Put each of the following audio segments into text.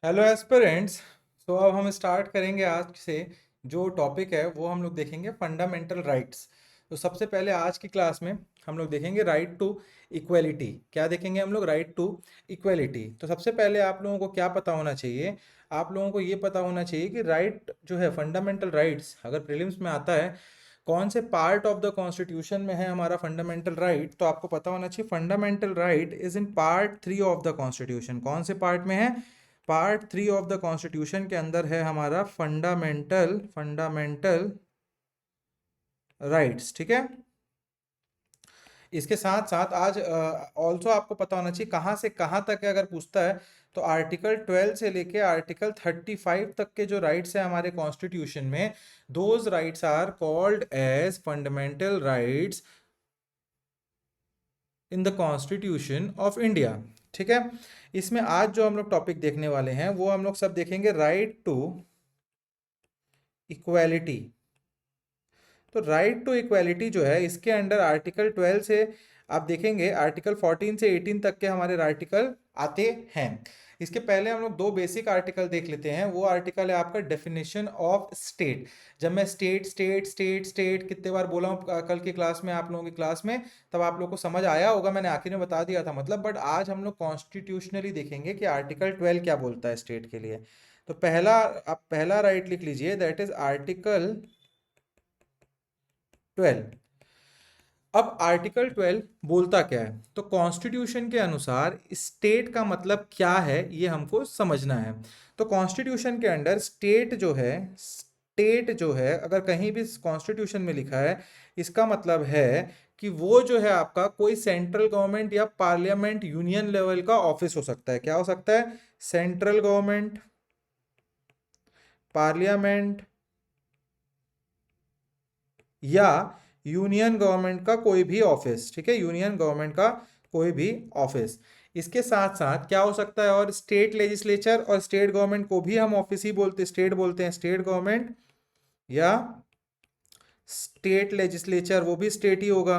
Hello aspirants. तो अब हम स्टार्ट करेंगे आज से। जो टॉपिक है वो हम लोग देखेंगे फंडामेंटल राइट्स। तो सबसे पहले आज की क्लास में हम लोग देखेंगे राइट टू इक्वलिटी। क्या देखेंगे हम लोग? Right to equality. तो सबसे पहले आप लोगों को क्या पता होना चाहिए? आप लोगों को ये पता होना चाहिए कि राइट जो है फंडामेंटल राइट्स अगर प्रीलिम्स में आता है कौन से पार्ट ऑफ द कॉन्स्टिट्यूशन में है हमारा फंडामेंटल राइट, तो आपको पता होना चाहिए fundamental right is in part 3 of the constitution. कौन से पार्ट में है? पार्ट 3 ऑफ द कॉन्स्टिट्यूशन के अंदर है हमारा फंडामेंटल फंडामेंटल राइट्स। ठीक है। इसके साथ साथ आज ऑल्सो आपको पता होना चाहिए कहाँ से कहाँ तक है। अगर पूछता है तो आर्टिकल 12 से लेके आर्टिकल 35 तक के जो राइट्स है हमारे कॉन्स्टिट्यूशन में, those rights are called as fundamental rights in the constitution of India. ठीक है। इसमें आज जो हम लोग टॉपिक देखने वाले हैं वो हम लोग सब देखेंगे राइट टू इक्वालिटी। तो राइट टू इक्वालिटी जो है इसके अंडर आर्टिकल 12 से आप देखेंगे आर्टिकल 14 से 18 तक के हमारे आर्टिकल आते हैं। इसके पहले हम लोग दो बेसिक आर्टिकल देख लेते हैं। वो आर्टिकल है आपका डेफिनेशन ऑफ स्टेट। जब मैं स्टेट स्टेट स्टेट स्टेट कितने बार बोला हूँ कल की क्लास में, आप लोगों की क्लास में, तब आप लोग को समझ आया होगा, मैंने आखिर में बता दिया था मतलब। बट आज हम लोग कॉन्स्टिट्यूशनली देखेंगे कि आर्टिकल 12 क्या बोलता है स्टेट के लिए। तो पहला, आप पहला राइट लिख लीजिए, दैट इज आर्टिकल 12। अब आर्टिकल 12 बोलता क्या है? तो कॉन्स्टिट्यूशन के अनुसार स्टेट का मतलब क्या है ये हमको समझना है। तो कॉन्स्टिट्यूशन के अंडर स्टेट जो है अगर कहीं भी कॉन्स्टिट्यूशन में लिखा है, इसका मतलब है कि वो जो है आपका कोई सेंट्रल गवर्नमेंट या पार्लियामेंट यूनियन लेवल का ऑफिस हो सकता है। क्या हो सकता है? सेंट्रल गवर्नमेंट, पार्लियामेंट या यूनियन गवर्नमेंट का कोई भी ऑफिस। ठीक है, यूनियन गवर्नमेंट का कोई भी ऑफिस। इसके साथ साथ क्या हो सकता है? और स्टेट लेजिस्लेचर और स्टेट गवर्नमेंट को भी हम ऑफिस ही बोलते, स्टेट बोलते हैं, स्टेट गवर्नमेंट या स्टेट लेजिस्लेचर, वो भी स्टेट ही होगा।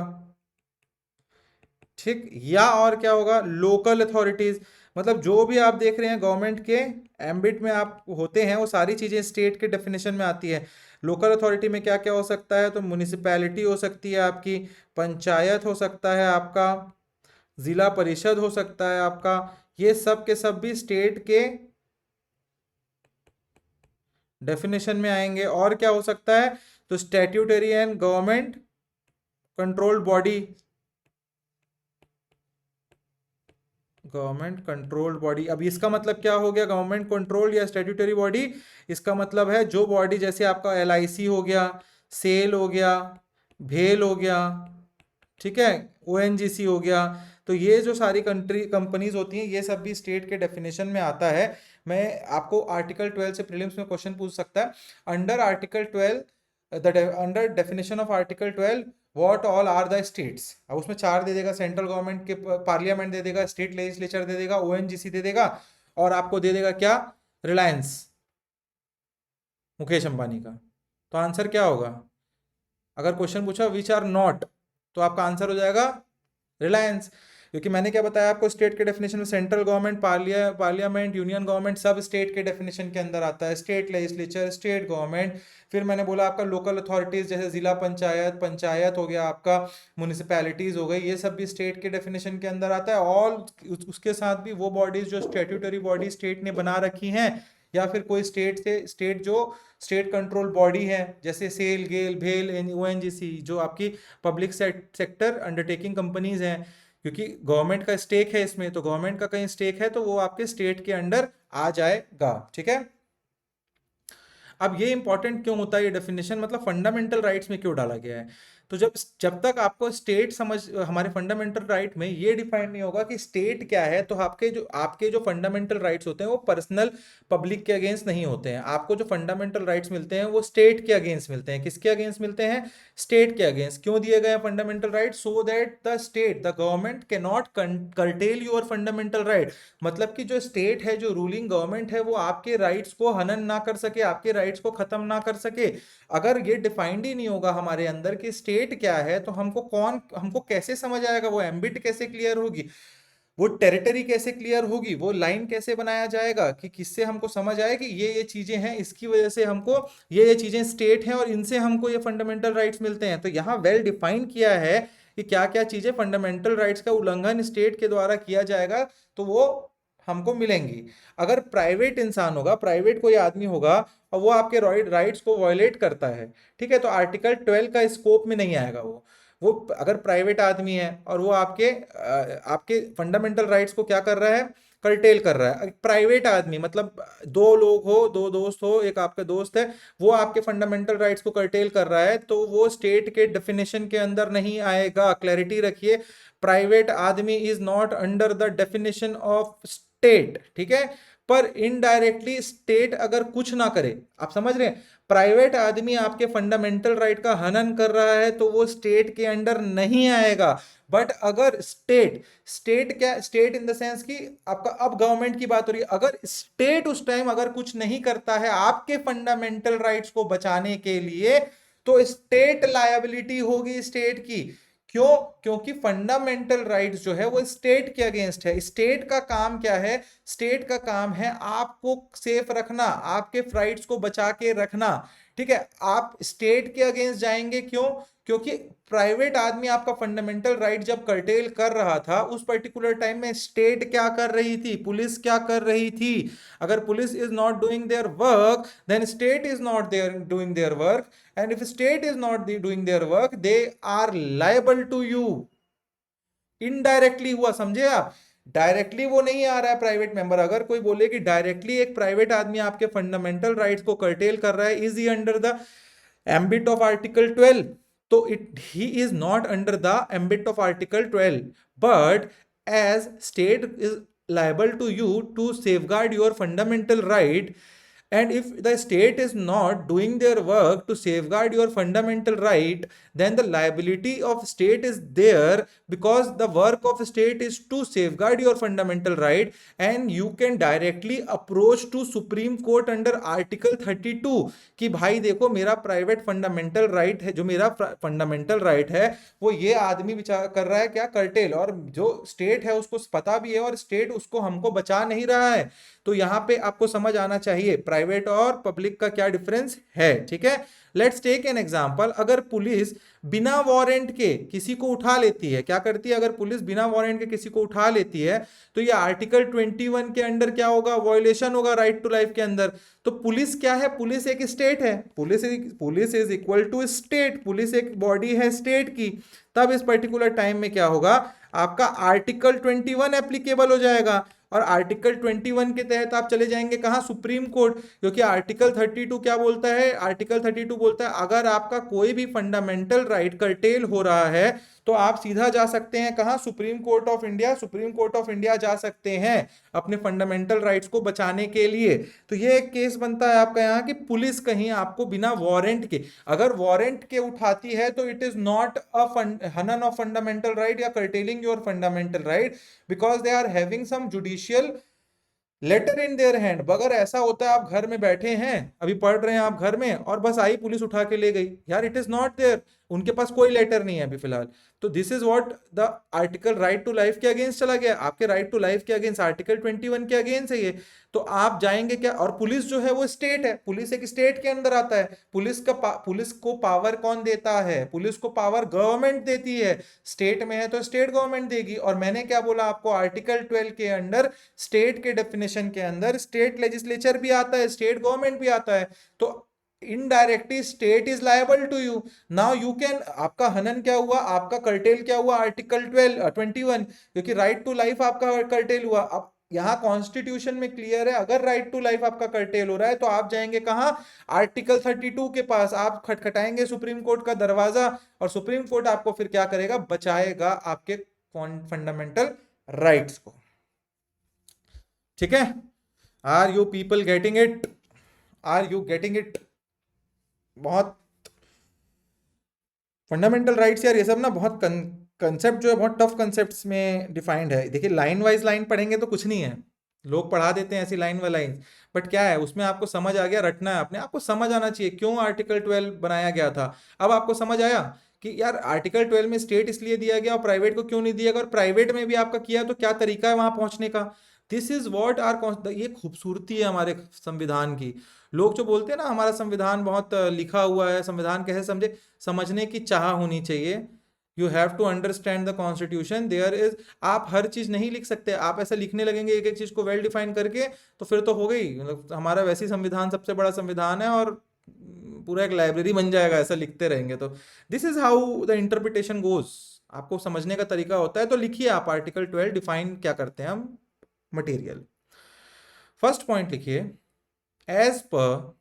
ठीक, या और क्या होगा? Local authorities. मतलब जो भी आप देख रहे हैं गवर्नमेंट के एम्बिट में आप होते हैं वो सारी चीजें स्टेट के डेफिनेशन में आती है। लोकल अथॉरिटी में क्या क्या हो सकता है? तो म्युनिसिपैलिटी हो सकती है आपकी, पंचायत हो सकता है आपका, जिला परिषद हो सकता है आपका। ये सब के सब भी स्टेट के डेफिनेशन में आएंगे। और क्या हो सकता है? तो statutory and government controlled body, government controlled body. अब इसका मतलब क्या हो गया? गवर्नमेंट कंट्रोल या स्टैट्यूटरी बॉडी, इसका मतलब है जो बॉडी जैसे आपका LIC हो गया, सेल हो गया, भेल हो गया, ठीक है, ONGC हो गया। तो ये जो सारी कंट्री कंपनीज होती हैं ये सब भी स्टेट के डेफिनेशन में आता है। मैं आपको आर्टिकल 12 से प्रीलिम्स में क्वेश्चन पूछ सकता है। Under article 12, the under definition of article 12 what all are the states. अब उसमें चार दे देगा, सेंट्रल गवर्नमेंट के पार्लियामेंट दे देगा, स्टेट लेजिस्लेचर दे देगा, ONGC दे देगा, और आपको दे देगा क्या? रिलायंस, मुकेश अंबानी का। तो आंसर क्या होगा? अगर क्वेश्चन पूछा विच आर नॉट, तो आपका आंसर हो जाएगा रिलायंस। क्योंकि मैंने क्या बताया आपको, स्टेट के डेफिनेशन में central government, parliament, union government सब स्टेट के डेफिनेशन के अंदर आता है। स्टेट लेजिस्लेचर, स्टेट गवर्नमेंट, फिर मैंने बोला आपका लोकल अथॉरिटीज जैसे जिला पंचायत, पंचायत हो गया आपका, म्यूनिसिपैलिटीज हो गई, ये सब भी स्टेट के डेफिनेशन के अंदर आता है। और उसके साथ भी वो बॉडीज जो स्टैट्यूटरी बॉडी स्टेट ने बना रखी हैं, या फिर कोई स्टेट जो स्टेट कंट्रोल बॉडी है जैसे सेल, गेल, भेल, ONGC, जो आपकी पब्लिक सेक्टर अंडरटेकिंग कंपनीज हैं। क्योंकि गवर्नमेंट का स्टेक है इसमें, तो गवर्नमेंट का कहीं स्टेक है तो वो आपके स्टेट के अंडर आ जाएगा। ठीक है। अब ये इंपॉर्टेंट क्यों होता है ये डेफिनेशन, मतलब फंडामेंटल राइट्स में क्यों डाला गया है? तो जब जब तक आपको स्टेट समझ, हमारे फंडामेंटल राइट में ये डिफाइन नहीं होगा कि स्टेट क्या है, तो आपके जो फंडामेंटल राइट्स होते हैं वो पर्सनल पब्लिक के अगेंस्ट नहीं होते हैं। आपको जो फंडामेंटल राइट्स मिलते हैं वो स्टेट के अगेंस्ट मिलते हैं। किसके अगेंस्ट मिलते हैं? स्टेट के अगेंस्ट। क्यों दिए गए हैं fundamental right? So that the state, the government can not cartel your fundamental right. मतलब कि जो स्टेट है, जो रूलिंग गवर्नमेंट है, वो आपके राइट्स को हनन ना कर सके, आपके राइट्स को खत्म ना कर सके। अगर ये डिफाइंड ही नहीं होगा हमारे अंदर कि स्टेट क्या है, तो हमको कैसे समझ आएगा, वो एम्बिट कैसे क्लियर होगी? वो टेरिटरी कैसे क्लियर होगी, वो लाइन कैसे बनाया जाएगा कि किससे हमको समझ आए कि ये चीजें हैं, इसकी वजह से हमको ये चीजें स्टेट हैं और इनसे हमको ये फंडामेंटल राइट्स मिलते हैं। तो यहाँ वेल डिफाइन किया है कि क्या क्या चीजें फंडामेंटल राइट्स का उल्लंघन स्टेट के द्वारा किया जाएगा तो वो हमको मिलेंगी। अगर प्राइवेट इंसान होगा, प्राइवेट कोई आदमी होगा और वो आपके राइट्स को वायलेट करता है, ठीक है, तो आर्टिकल 12 का स्कोप में नहीं आएगा। वो अगर प्राइवेट आदमी है और वो आपके फंडामेंटल राइट्स को क्या कर रहा है, कर्टेल कर रहा है। प्राइवेट आदमी मतलब दो लोग हो, दो दोस्त हो, एक आपका दोस्त है, वो आपके फंडामेंटल राइट्स को कर्टेल कर रहा है, तो वो स्टेट के डेफिनेशन के अंदर नहीं आएगा। क्लैरिटी रखिए, प्राइवेट आदमी is not under the definition of state, ठीक है। पर इनडायरेक्टली स्टेट अगर कुछ ना करे, आप समझ रहे हैं, प्राइवेट आदमी आपके फंडामेंटल राइट का हनन कर रहा है तो वो स्टेट के अंडर नहीं आएगा। बट अगर स्टेट इन द सेंस कि आपका अब गवर्नमेंट की बात हो रही है, अगर स्टेट उस टाइम अगर कुछ नहीं करता है आपके फंडामेंटल राइट्स को बचाने के लिए, तो स्टेट लायबिलिटी होगी स्टेट की। क्यों? क्योंकि फंडामेंटल राइट्स जो है वो स्टेट के अगेंस्ट है। स्टेट का काम क्या है? स्टेट का काम है आपको सेफ रखना, आपके राइट्स को बचा के रखना, ठीक है। आप स्टेट के अगेंस्ट जाएंगे, क्यों? क्योंकि प्राइवेट आदमी आपका फंडामेंटल राइट जब कर्टेल कर रहा था, उस पर्टिकुलर टाइम में स्टेट क्या कर रही थी, पुलिस क्या कर रही थी? अगर police is not doing their work, then state is not doing their work, and if state is not doing their work, they are liable to you। Indirectly हुआ, समझे आप? डायरेक्टली वो नहीं आ रहा है प्राइवेट मेंबर। अगर कोई बोले कि डायरेक्टली एक प्राइवेट आदमी आपके फंडामेंटल राइट्स को कर्टेल कर रहा है, is he under the ambit of article 12? तो he is not under the ambit of article 12, but as state is liable to you to safeguard your fundamental right, and if the state is not doing their work to safeguard your fundamental right, then the liability of state is there, because the work of state is to safeguard your fundamental right, and you can directly approach to Supreme Court under Article 32 कि भाई देखो, मेरा private fundamental right है, जो मेरा fundamental right है वो ये आदमी विचार कर रहा है क्या, कर्टेल, और जो स्टेट है उसको पता भी है और स्टेट उसको हमको बचा नहीं रहा है। तो यहां पे आपको समझ आना चाहिए प्राइवेट और पब्लिक का क्या डिफरेंस है, ठीक है। Let's take an example. अगर पुलिस बिना वारंट के किसी को उठा लेती है, क्या करती है? अगर पुलिस बिना वारंट के किसी को उठा लेती है, तो ये आर्टिकल 21 के अंडर क्या होगा, वायोलेशन होगा राइट टू लाइफ के अंदर। तो पुलिस क्या है? पुलिस एक स्टेट है, police is equal to state, police एक बॉडी है स्टेट की। तब इस पर्टिकुलर टाइम में क्या होगा, आपका आर्टिकल 21 एप्लीकेबल हो जाएगा, और आर्टिकल 21 के तहत आप चले जाएंगे कहां, सुप्रीम कोर्ट। क्योंकि आर्टिकल 32 क्या बोलता है? आर्टिकल 32 बोलता है अगर आपका कोई भी फंडामेंटल राइट कर्टेल हो रहा है तो आप सीधा जा सकते हैं कहां, supreme court of India. Supreme court of India जा सकते हैं अपने फंडामेंटल राइट्स को बचाने के लिए। तो ये एक केस बनता है आपका यहाँ कि पुलिस कहीं आपको बिना वारंट के, अगर वारंट के उठाती है तो इट इज नॉट अ हनन ऑफ फंडामेंटल राइट या curtailing your fundamental right, because they are having some judicial letter in their hand. अगर ऐसा होता है आप घर में बैठे हैं, अभी पढ़ रहे हैं आप घर में, और बस आई पुलिस उठा के ले गई, यार इट इज नॉट देयर, उनके पास कोई लेटर नहीं है अभी फिलहाल। तो this is what the article right to life के अगेंस्ट चला गया, आपके राइट टू लाइफ के अगेंस्ट, आर्टिकल 21 के अगेंस्ट है ये। तो आप जाएंगे क्या? और पुलिस जो है वो स्टेट है, पुलिस एक स्टेट के अंदर आता है। पुलिस को पावर कौन देता है? पुलिस को पावर गवर्नमेंट देती है। स्टेट में है तो स्टेट गवर्नमेंट देगी। और मैंने क्या बोला आपको, आर्टिकल 12 के अंडर स्टेट के डेफिनेशन के अंदर स्टेट लेजिस्लेचर भी आता है, स्टेट गवर्नमेंट भी आता है। तो indirectly state is liable to you. Now you can, आपका हनन क्या हुआ, आपका कर्टेल क्या हुआ, आर्टिकल 21, क्योंकि राइट टू लाइफ आपका कर्टेल हुआ। अब यहां कॉन्स्टिट्यूशन में क्लियर है, अगर राइट टू लाइफ आपका कर्टेल हो रहा है तो आप जाएंगे कहां, आर्टिकल 32 के पास। आप खटखटाएंगे सुप्रीम कोर्ट का दरवाजा, और सुप्रीम कोर्ट आपको फिर क्या करेगा, बचाएगा आपके फंडामेंटल राइट्स को, ठीक है। Are you people getting it? Are you getting it? बहुत फंडामेंटल राइट्स यार, ये सब ना बहुत कंसेप्ट जो है बहुत टफ कंसेप्ट्स में डिफाइंड है। देखिए लाइन वाइज लाइन पढ़ेंगे तो कुछ नहीं है, लोग पढ़ा देते हैं ऐसी लाइन वाई लाइन, बट क्या है उसमें आपको समझ आ गया, रटना है आपने, आपको समझ आना चाहिए क्यों आर्टिकल 12 बनाया गया था। अब आपको समझ आया कि यार आर्टिकल 12 में स्टेट इसलिए दिया गया और प्राइवेट को क्यों नहीं दिया गया, और प्राइवेट में भी आपका किया तो क्या तरीका है वहां पहुंचने का। दिस इज वॉट आर, ये खूबसूरती है हमारे संविधान की। लोग जो बोलते हैं ना हमारा संविधान बहुत लिखा हुआ है, संविधान कैसे समझे, समझने की चाह होनी चाहिए। You have to understand the constitution, there is, आप हर चीज नहीं लिख सकते, आप ऐसा लिखने लगेंगे एक एक चीज को वेल डिफाइन करके तो फिर तो हो गई, मतलब हमारा वैसे ही संविधान सबसे बड़ा संविधान है और पूरा एक लाइब्रेरी बन जाएगा ऐसा लिखते रहेंगे तो। This is how the interpretation goes, आपको समझने का तरीका होता है। तो लिखिए आप आर्टिकल 12 डिफाइन क्या करते हैं हम, मटेरियल। फर्स्ट पॉइंट लिखिए, as per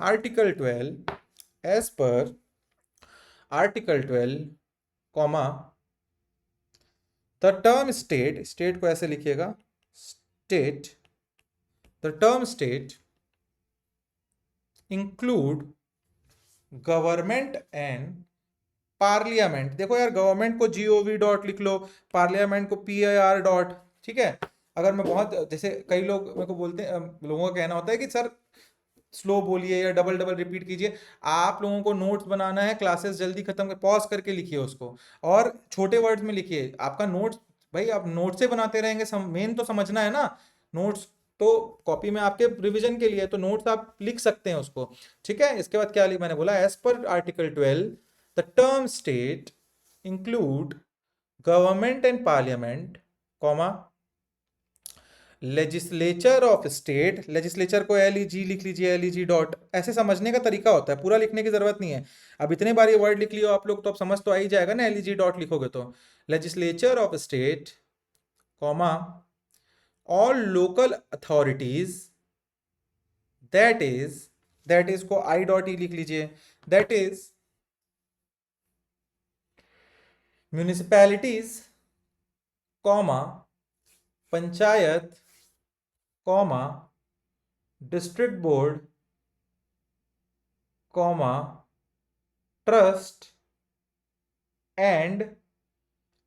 article 12, as per article 12 comma the term state, state को ऐसे लिखिएगा state, the term state include government and parliament. देखो यार गवर्नमेंट को GOV डॉट लिख लो, पार्लियामेंट को PIR डॉट, ठीक है। अगर मैं बहुत, जैसे कई लोग मेरे को बोलते हैं, लोगों का कहना होता है कि सर स्लो बोलिए या डबल डबल रिपीट कीजिए। आप लोगों को नोट्स बनाना है, क्लासेस जल्दी खत्म कर, पॉज करके लिखिए उसको और छोटे वर्ड्स में लिखिए। आपका नोट्स, भाई आप नोट से बनाते रहेंगे, मेन तो समझना है ना। नोट्स तो कॉपी में आपके रिवीजन के लिए, तो नोट्स आप लिख सकते हैं उसको, ठीक है। इसके बाद क्या मैंने बोला, as per article 12 the term state include government and parliament comma legislature of state, legislature को LEG लिख लीजिए, LEG डॉट, ऐसे समझने का तरीका होता है, पूरा लिखने की जरूरत नहीं है। अब इतने बार ये वर्ड लिख लियो आप लोग तो अब समझ तो आ ही जाएगा ना, LEG डॉट लिखोगे तो। Legislature of state comma all local authorities, that is को I.E लिख लीजिए, that is municipalities comma panchayat comma district board comma trust and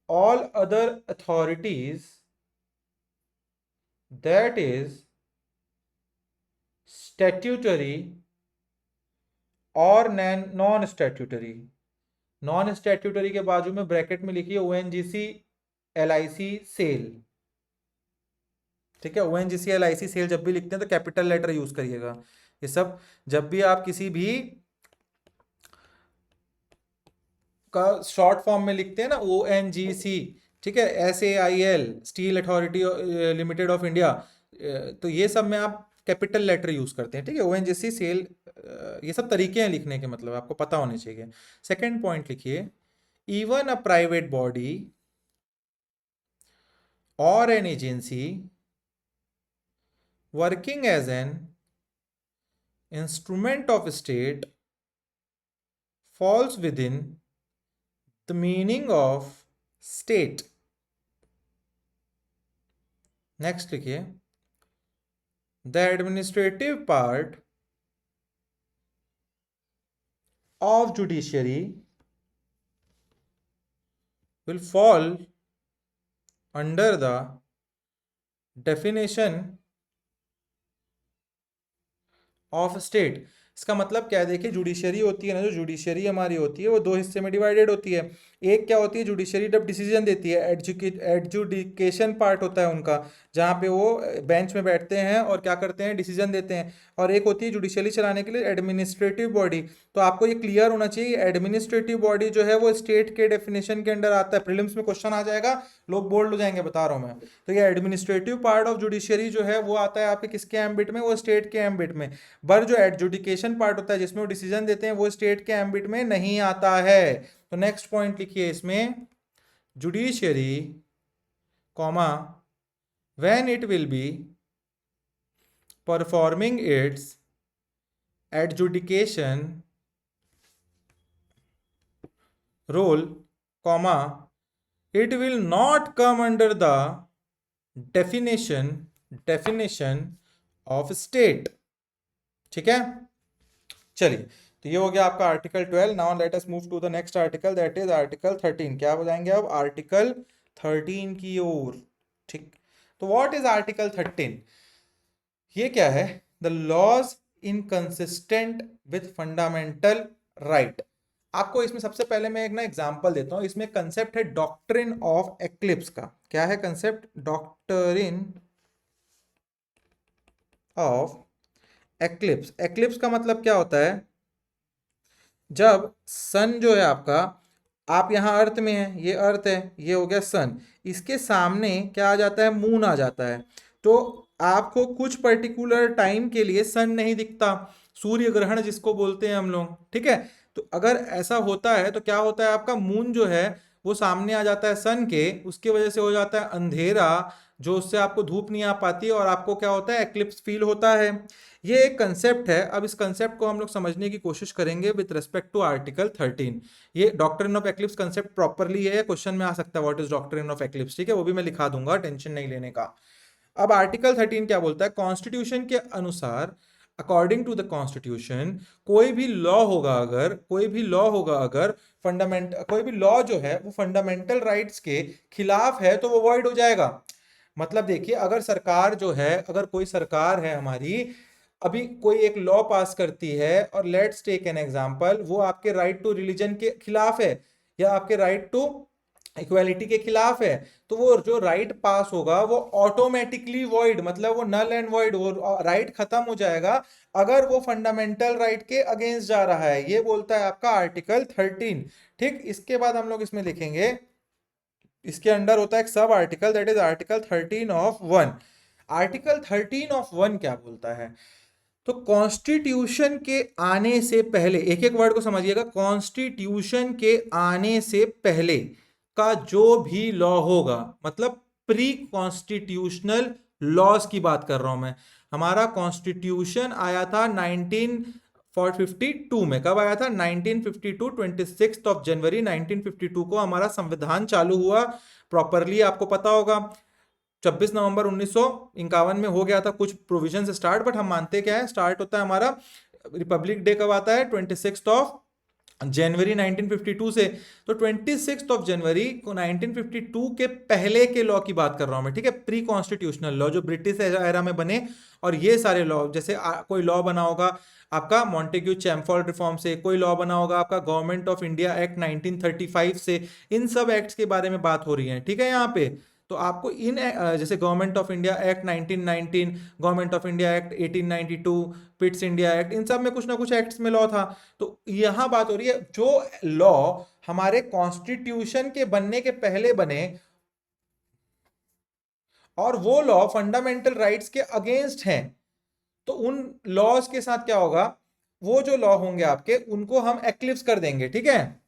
all other authorities that is statutory और नॉन स्टैट्यूटरी। नॉन स्टैट्यूटरी के बाजू में bracket में लिखिए ONGC LIC cell, ठीक है। ONGC LIC सेल जब भी लिखते हैं तो कैपिटल लेटर यूज करिएगा। ये सब जब भी आप किसी भी का शॉर्ट फॉर्म में लिखते हैं ना, ONGC, ठीक है, SAIL steel authority limited of India, तो ये सब में आप कैपिटल लेटर यूज करते हैं, ठीक है। ONGC सेल, ये सब तरीके हैं लिखने के, मतलब आपको पता होने चाहिए। सेकेंड पॉइंट लिखिए, इवन अ प्राइवेट बॉडी और an agency working as an instrument of state falls within the meaning of state. Next लिखिए, the administrative part of judiciary will fall under the definition of state. इसका मतलब क्या है, देखिए judiciary होती है ना, जो जुडिशरी हमारी होती है वो दो हिस्से में डिवाइडेड होती है। एक क्या होती है, जुडिशरी जब डिसीजन देती है, एडजुडिकेशन पार्ट होता है उनका, जहाँ पे वो बेंच में बैठते हैं और क्या करते हैं, डिसीजन देते हैं। और एक होती है जुडिशरी चलाने के लिए एडमिनिस्ट्रेटिव बॉडी। तो आपको ये क्लियर होना चाहिए, एडमिनिस्ट्रेटिव बॉडी जो है वो स्टेट के डेफिनेशन के अंडर आता है। प्रीलिम्स में क्वेश्चन आ जाएगा, लोग बोल्ड हो जाएंगे, बता रहा हूँ मैं। तो ये एडमिनिस्ट्रेटिव पार्ट ऑफ जुडिशरी जो है वो आता है आपके किसके एम्बिट में, वो स्टेट के एम्बिट में। पर जो एडजुडिकेशन पार्ट होता है जिसमें वो डिसीजन देते हैं, वो स्टेट के एम्बिट में नहीं आता है। तो नेक्स्ट पॉइंट लिखिए इसमें, judiciary comma when it will be performing its adjudication role comma it will not come under the definition of state, ठीक है। चलिए, तो ये हो गया आपका article 12। Now let us move to the next article, that is article 13। क्या हो जाएंगे अब, आर्टिकल 13 की ओर, ठीक। तो व्हाट इज आर्टिकल 13? ये क्या है, the laws inconsistent with fundamental right. आपको इसमें सबसे पहले मैं एक ना एग्जांपल देता हूं। इसमें कंसेप्ट है डॉक्ट्रिन ऑफ एक्लिप्स का। क्या है concept? Doctrine of eclipse. Eclipse का मतलब क्या होता है? जब सन जो है आपका, आप यहाँ अर्थ में है, ये अर्थ है, ये हो गया सन, इसके सामने क्या आ जाता है? मून आ जाता है। तो आपको कुछ पर्टिकुलर टाइम के लिए सन नहीं दिखता, सूर्य ग्रहण जिसको बोलते हैं हम लोग, ठीक है। तो अगर ऐसा होता है तो क्या होता है? आपका मून जो है वो सामने आ जाता है सन के, उसकी वजह से हो जाता है अंधेरा, जो उससे आपको धूप नहीं आ पाती और आपको क्या होता है? एक्लिप्स फील होता है। ये एक कंसेप्ट है। अब इस कंसेप्ट को हम लोग समझने की कोशिश करेंगे विद रिस्पेक्ट टू आर्टिकल 13। ये doctrine of eclipse concept properly है, क्वेश्चन में आ सकता है what is doctrine of eclipse, ठीक है, वो भी मैं लिखा दूंगा, टेंशन नहीं लेने का। अब आर्टिकल 13 क्या बोलता है? कॉन्स्टिट्यूशन के अनुसार, अकॉर्डिंग टू द कॉन्स्टिट्यूशन, कोई भी लॉ होगा अगर, कोई भी लॉ होगा अगर फंडामेंट, कोई भी लॉ जो है वो फंडामेंटल राइट्स के खिलाफ है तो वो वॉइड हो जाएगा। मतलब देखिए, अगर सरकार जो है, अगर कोई सरकार है हमारी, अभी कोई एक लॉ पास करती है और लेट्स टेक एन एग्जांपल, वो आपके राइट टू रिलीजन के खिलाफ है या आपके राइट टू इक्वालिटी के खिलाफ है, तो वो जो राइट पास होगा वो ऑटोमेटिकली वॉइड, मतलब वो नल एंड वॉइड, वो राइट खत्म हो जाएगा अगर वो फंडामेंटल राइट के अगेंस्ट जा रहा है। ये बोलता है आपका आर्टिकल 13। ठीक, इसके बाद हम लोग इसमें लिखेंगे, इसके अंडर होता है एक sub article, that is article 13 of 1। Article 13 of 1 क्या बोलता है? तो कॉन्स्टिट्यूशन के आने से पहले, एक एक वर्ड को समझिएगा, कॉन्स्टिट्यूशन के आने से पहले का जो भी लॉ होगा, मतलब प्री कॉन्स्टिट्यूशनल लॉज की बात कर रहा हूं मैं। हमारा कॉन्स्टिट्यूशन आया था 1952 में। कब आया था? 1952, 26 ऑफ जनवरी 1952 को हमारा संविधान चालू हुआ। प्रॉपरली आपको पता होगा 26 नवंबर 1951 में हो गया था कुछ प्रोविजन से स्टार्ट, बट हम मानते क्या है, स्टार्ट होता है हमारा रिपब्लिक डे कब आता है? 26 ऑफ जनवरी 1952 से। तो 26 ऑफ जनवरी को 1952 के पहले के लॉ की बात कर रहा हूं मैं, ठीक है, प्री कॉन्स्टिट्यूशनल लॉ जो ब्रिटिश एरा में बने। और ये सारे लॉ, जैसे कोई लॉ बना होगा आपका मॉन्टेग्यू चैमफोर्ड रिफॉर्म से, कोई लॉ बना होगा आपका गवर्नमेंट ऑफ इंडिया एक्ट 1935 से, इन सब एक्ट्स के बारे में बात हो रही है, ठीक है यहाँ पे। तो आपको इन जैसे Government of India Act 1919, Government of India Act 1892, Pitt's India Act, इन सब में कुछ ना कुछ एक्ट्स में लॉ था। तो यहां बात हो रही है जो लॉ हमारे कॉन्स्टिट्यूशन के बनने के पहले बने और वो लॉ फंडामेंटल राइट्स के अगेंस्ट हैं, तो उन लॉज के साथ क्या होगा? वो जो लॉ होंगे आपके, उनको हम एक्लिप्स कर देंगे, ठीक है।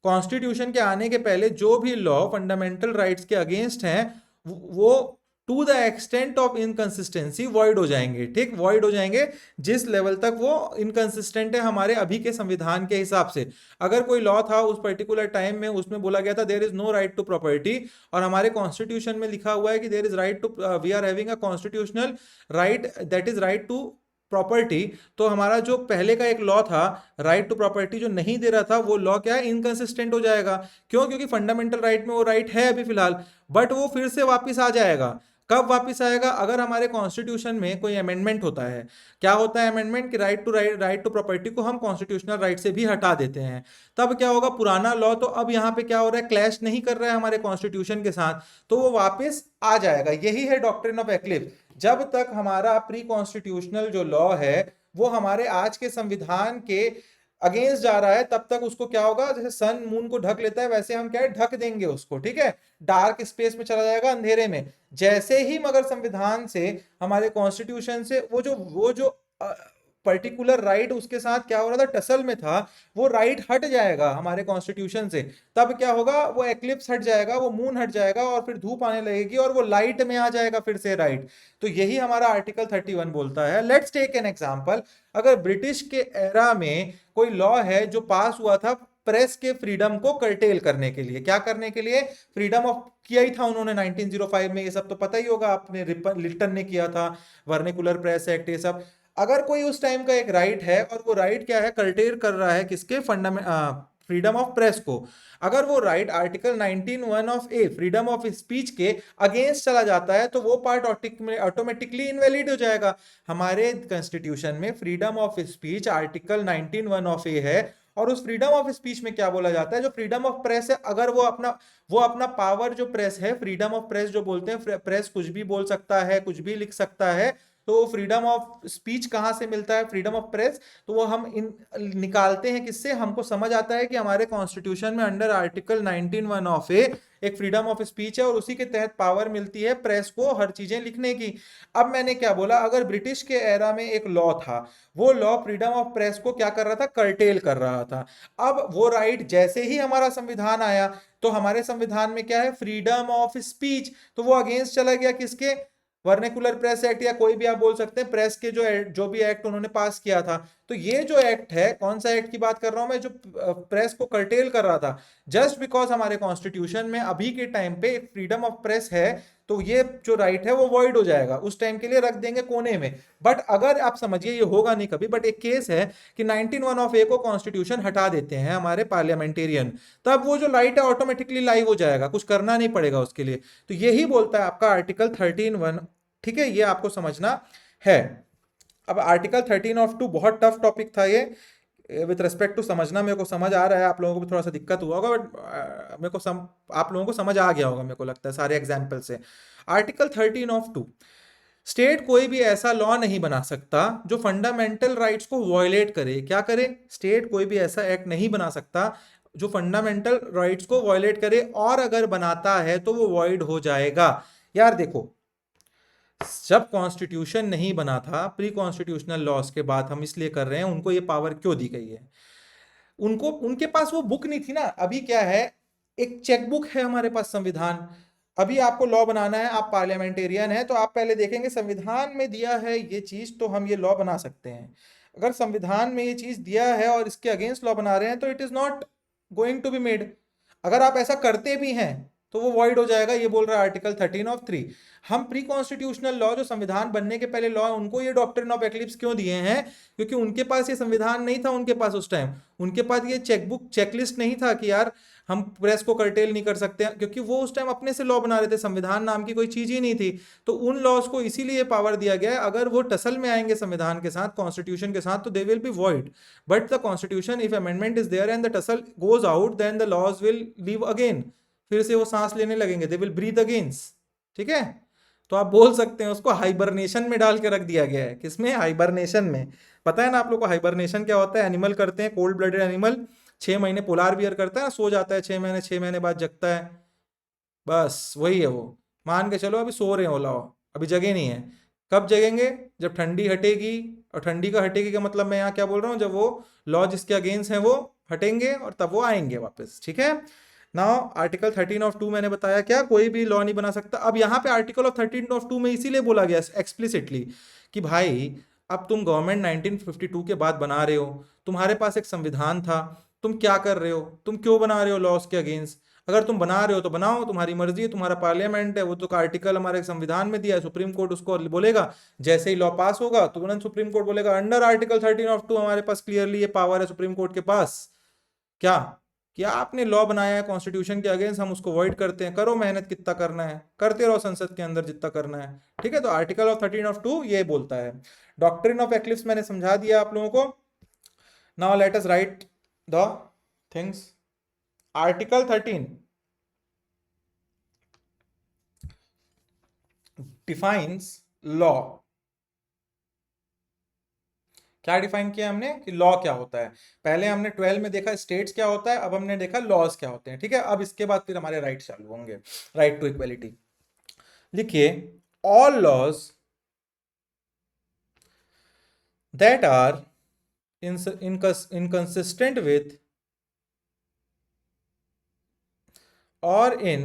कॉन्स्टिट्यूशन के आने के पहले जो भी लॉ फंडामेंटल राइट्स के अगेंस्ट हैं, वो to the extent of inconsistency void हो जाएंगे। ठीक, वॉइड हो जाएंगे जिस लेवल तक वो इनकंसिस्टेंट है हमारे अभी के संविधान के हिसाब से। अगर कोई लॉ था उस पर्टिकुलर टाइम में, उसमें बोला गया था there is no right to property, और हमारे कॉन्स्टिट्यूशन में लिखा हुआ है कि there is right to, we are having a constitutional right that is right to property, तो हमारा जो पहले का एक लॉ था राइट टू प्रॉपर्टी जो नहीं दे रहा था, वो लॉ क्या है? इनकंसिस्टेंट हो जाएगा। क्यों? क्योंकि फंडामेंटल राइट में वो राइट है अभी फिलहाल, बट वो फिर से वापस आ जाएगा। कब वापस आएगा? अगर हमारे कॉन्स्टिट्यूशन में कोई अमेंडमेंट होता है। क्या होता है अमेंडमेंट? कि राइट टू प्रॉपर्टी को हम कॉन्स्टिट्यूशनल राइट से भी हटा देते हैं। तब क्या होगा? पुराना लॉ तो अब यहाँ पे क्या हो रहा है? क्लैश नहीं कर रहा है हमारे कॉन्स्टिट्यूशन के साथ, तो वो वापस आ जाएगा। यही है डॉक्ट्रिन ऑफ एक्लिप्स। जब तक हमारा प्री कॉन्स्टिट्यूशनल जो लॉ है वो हमारे आज के संविधान के अगेंस्ट जा रहा है, तब तक उसको क्या होगा? जैसे सन मून को ढक लेता है, वैसे हम क्या है? ढक देंगे उसको, ठीक है, डार्क स्पेस में चला जाएगा, अंधेरे में। जैसे ही मगर संविधान से, हमारे कॉन्स्टिट्यूशन से वो जो पर्टिकुलर राइट उसके साथ क्या हो रहा था, टसल में था, वो राइट हट जाएगा हमारे कॉन्स्टिट्यूशन से। तब क्या होगा? वो एक्लिप्स हट जाएगा, वो मून हट जाएगा और फिर धूप आने लगेगी और वो लाइट में आ जाएगा फिर से राइट। तो यही हमारा आर्टिकल 31 बोलता है। Let's take an example. अगर ब्रिटिश के एरा में कोई लॉ है जो पास हुआ था प्रेस के फ्रीडम को कर्टेल करने के लिए, क्या करने के लिए? फ्रीडम ऑफ किया ही था उन्होंने 1905 में, ये सब तो पता ही होगा आपने, लिल्टन ने किया था, वर्निकुलर प्रेस एक्ट, ये सब। अगर कोई उस टाइम का एक राइट है और वो राइट क्या है? कर्टेल कर रहा है किसके? फ्रीडम ऑफ प्रेस को। अगर वो right article 19(1) of A freedom of speech के अगेंस्ट चला जाता है, तो वो पार्ट ऑटोमेटिकली इनवैलिड हो जाएगा। हमारे कॉन्स्टिट्यूशन में freedom of speech article 19(1) of A है, और उस फ्रीडम ऑफ स्पीच में क्या बोला जाता है, जो फ्रीडम ऑफ प्रेस है, अगर वो अपना पावर, जो प्रेस है, फ्रीडम ऑफ प्रेस जो बोलते हैं, प्रेस कुछ भी बोल सकता है, कुछ भी लिख सकता है, तो फ्रीडम ऑफ स्पीच कहां से मिलता है, फ्रीडम ऑफ प्रेस, तो वो हम इन निकालते हैं किससे, हमको समझ आता है कि हमारे कॉन्स्टिट्यूशन में अंडर आर्टिकल 19(1) ऑफ ए एक फ्रीडम ऑफ स्पीच है और उसी के तहत पावर मिलती है प्रेस को हर चीजें लिखने की। अब मैंने क्या बोला, अगर ब्रिटिश के एरा में एक लॉ था, वो लॉ फ्रीडम ऑफ प्रेस को क्या कर रहा था, कर्टेल कर रहा था। अब वो राइट जैसे ही हमारा संविधान आया, तो हमारे संविधान में क्या है, फ्रीडम ऑफ स्पीच, तो वो अगेंस्ट चला गया किसके, वर्नेकुलर प्रेस एक्ट, या कोई भी आप बोल सकते हैं प्रेस के जो भी एक्ट उन्होंने पास किया था। तो ये जो एक्ट है, कौन सा एक्ट की बात कर रहा हूं मैं, जो प्रेस को कर्टेल कर रहा था, जस्ट बिकॉज हमारे कॉन्स्टिट्यूशन में अभी के टाइम पे एक फ्रीडम ऑफ प्रेस है, तो ये जो राइट है वो वॉइड हो जाएगा, उस टाइम के लिए रख देंगे कोने में। बट अगर आप समझिए, ये होगा नहीं कभी, बट एक केस है कि 19(1) ऑफ ए को कॉन्स्टिट्यूशन हटा देते हैं हमारे पार्लियामेंटेरियन, तब वो जो राइट है ऑटोमेटिकली लाइव हो जाएगा, कुछ करना नहीं पड़ेगा उसके लिए। तो यही बोलता है आपका आर्टिकल 13(1), ठीक है, ये आपको समझना है। अब आर्टिकल 13(2) बहुत टफ टॉपिक था ये, विथ रेस्पेक्ट टू समझना, मेरे को समझ आ रहा है, आप लोगों को भी थोड़ा सा दिक्कत हुआ होगा, बट मेरे को आप लोगों को समझ आ गया होगा, मेरे को लगता है सारे एग्जाम्पल से। आर्टिकल 13(2), स्टेट कोई भी ऐसा लॉ नहीं बना सकता जो फंडामेंटल राइट्स को वॉयलेट करे। क्या करे, स्टेट कोई भी ऐसा एक्ट नहीं बना सकता जो फंडामेंटल राइट्स को वॉयलेट करे, और अगर बनाता है तो वो वॉइड हो जाएगा। यार देखो, जब कॉन्स्टिट्यूशन नहीं बना था, प्री कॉन्स्टिट्यूशनल लॉस के बाद हम इसलिए कर रहे हैं, उनको ये पावर क्यों दी गई है, उनको, उनके पास वो बुक नहीं थी ना। अभी क्या है, एक चेकबुक है हमारे पास संविधान। अभी आपको लॉ बनाना है, आप पार्लियामेंटेरियन है, तो आप पहले देखेंगे संविधान में दिया है ये चीज, तो हम ये लॉ बना सकते हैं। अगर संविधान में ये चीज दिया है और इसके अगेंस्ट लॉ बना रहे हैं, तो it is not going to be made. अगर आप ऐसा करते भी हैं तो वो वॉइड हो जाएगा, ये बोल रहा है आर्टिकल 13(3). हम प्री कॉन्स्टिट्यूशनल लॉ, जो संविधान बनने के पहले लॉ है, उनको ये डॉक्ट्रिन ऑफ एक्लिप्स क्यों दिए हैं, क्योंकि उनके पास ये संविधान नहीं था, उनके पास उस टाइम, उनके पास ये चेकबुक चेकलिस्ट नहीं था कि यार हम प्रेस को कर्टेल नहीं कर सकते, क्योंकि वो उस टाइम अपने से लॉ बना रहे थे, संविधान नाम की कोई चीज ही नहीं थी। तो उन लॉज को इसीलिए पावर दिया गया है, अगर वो टसल में आएंगे संविधान के साथ, कॉन्स्टिट्यूशन के साथ, तो they will be void. But the constitution, if amendment is there and the tussle goes out, then the laws will leave again, फिर से वो सांस लेने लगेंगे, दे विल ब्रीथ अगेन्स। ठीक है, तो आप बोल सकते हैं उसको हाइबरनेशन में डाल के रख दिया गया है। किसमें, हाइबरनेशन में। पता है ना आप लोग को हाइबरनेशन क्या होता है, एनिमल करते हैं, कोल्ड ब्लडेड एनिमल 6 महीने पोलार बियर करता है ना, सो जाता है 6 महीने, 6 महीने बाद जगता है, बस वही है वो। मान के चलो अभी सो रहे हो लाओ, अभी जगे नहीं है, कब जगेंगे, जब ठंडी हटेगी। और ठंडी का हटेगी का मतलब मैं यहाँ क्या बोल रहा हूँ, जब वो लॉ जिसके अगेंस्ट है वो हटेंगे, और तब वो आएंगे वापस। ठीक है, नाउ आर्टिकल 13(2) मैंने बताया क्या, कोई भी लॉ नहीं बना सकता। अब यहाँ पे आर्टिकल ऑफ 13(2) में इसीलिए बोला गया एक्सप्लिसिटली कि भाई, अब तुम गवर्नमेंट 1952 के बाद बना रहे हो, तुम्हारे पास एक संविधान था, तुम क्या कर रहे हो, तुम क्यों बना रहे हो लॉस के अगेंस्ट। अगर तुम बना रहे हो तो बनाओ, तुम्हारी मर्जी है, तुम्हारा पार्लियामेंट है, वो तो आर्टिकल हमारे संविधान में दिया है, सुप्रीम कोर्ट उसको बोलेगा, जैसे ही लॉ पास होगा तुरंत सुप्रीम कोर्ट बोलेगा अंडर आर्टिकल 13(2) हमारे पास क्लियरली ये पावर है सुप्रीम कोर्ट के पास, क्या, कि आपने लॉ बनाया है कॉन्स्टिट्यूशन के अगेंस्ट, हम उसको वॉइड करते हैं, करो मेहनत, कितना करना है करते रहो संसद के अंदर जितना करना है। ठीक है, तो आर्टिकल ऑफ 13(2) ये बोलता है। डॉक्ट्रिन ऑफ एक्लिप्स मैंने समझा दिया आप लोगों को। Now let us right the things. Article 13 defines law. क्या डिफाइन किया हमने कि लॉ क्या होता है। पहले हमने 12 में देखा स्टेट्स क्या होता है, अब हमने देखा लॉज क्या होते हैं। ठीक है, अब इसके बाद फिर हमारे राइट चालू होंगे, राइट टू इक्वलिटी। लिखिए, all laws that are inconsistent with or in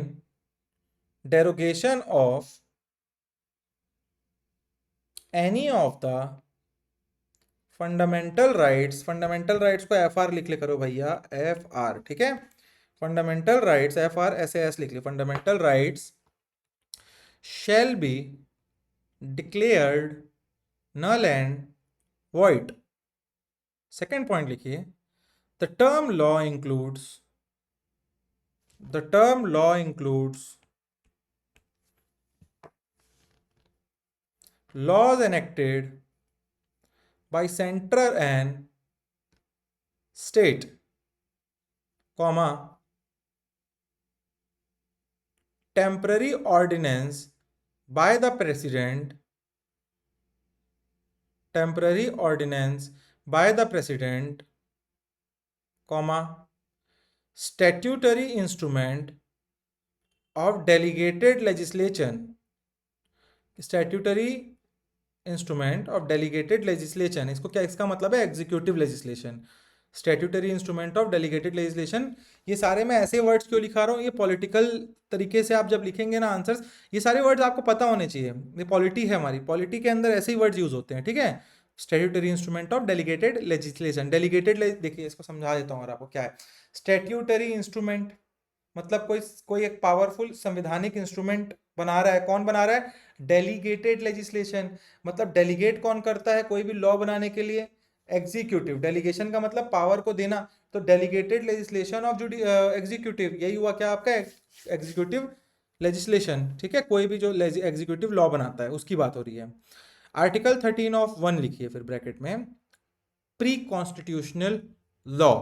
derogation of any of the fundamental rights, fundamental rights को एफ आर लिख ले करो भैया, एफ आर। ठीक है, फंडामेंटल राइट्स एफ आर ऐसे एस लिख ले, fundamental rights shall be declared null and void. Second point लिखिए, the term law includes, the term law includes laws enacted by center and state। Comma temporary ordinance by the president, temporary ordinance by the president, comma statutory instrument of delegated legislation, statutory instrument of delegated legislation, इसको क्या, इसका मतलब है executive legislation, statutory instrument of delegated legislation. ये सारे मैं ऐसे words क्यों लिखा रहा हूँ, ये पॉलिटिकल तरीके से आप जब लिखेंगे ना आंसर्स, ये सारे वर्ड्स आपको पता होने चाहिए। ये पॉलिटी है हमारी, पॉलिटी के अंदर ऐसे ही वर्ड्स यूज होते हैं, ठीक है। Statutory instrument of delegated legislation, delegated, देखिए इसको समझा देता हूँ आपको क्या है। स्टैट्यूटरी इंस्ट्रूमेंट मतलब कोई एक पावरफुल संवैधानिक इंस्ट्रूमेंट बना रहा है, कौन बना रहा है, डेलीगेटेड लेजिस्लेशन, मतलब डेलीगेट कौन करता है कोई भी लॉ बनाने के लिए, एग्जीक्यूटिव, डेलीगेशन का मतलब पावर को देना, तो डेलीगेटेड लेजिस्लेशन ऑफ एग्जीक्यूटिव, यही हुआ क्या आपका एग्जीक्यूटिव लेजिस्लेशन, ठीक है। कोई भी जो एग्जीक्यूटिव लॉ बनाता है उसकी बात हो रही है। आर्टिकल 13(1) लिखिए फिर ब्रैकेट में, प्री कॉन्स्टिट्यूशनल लॉ।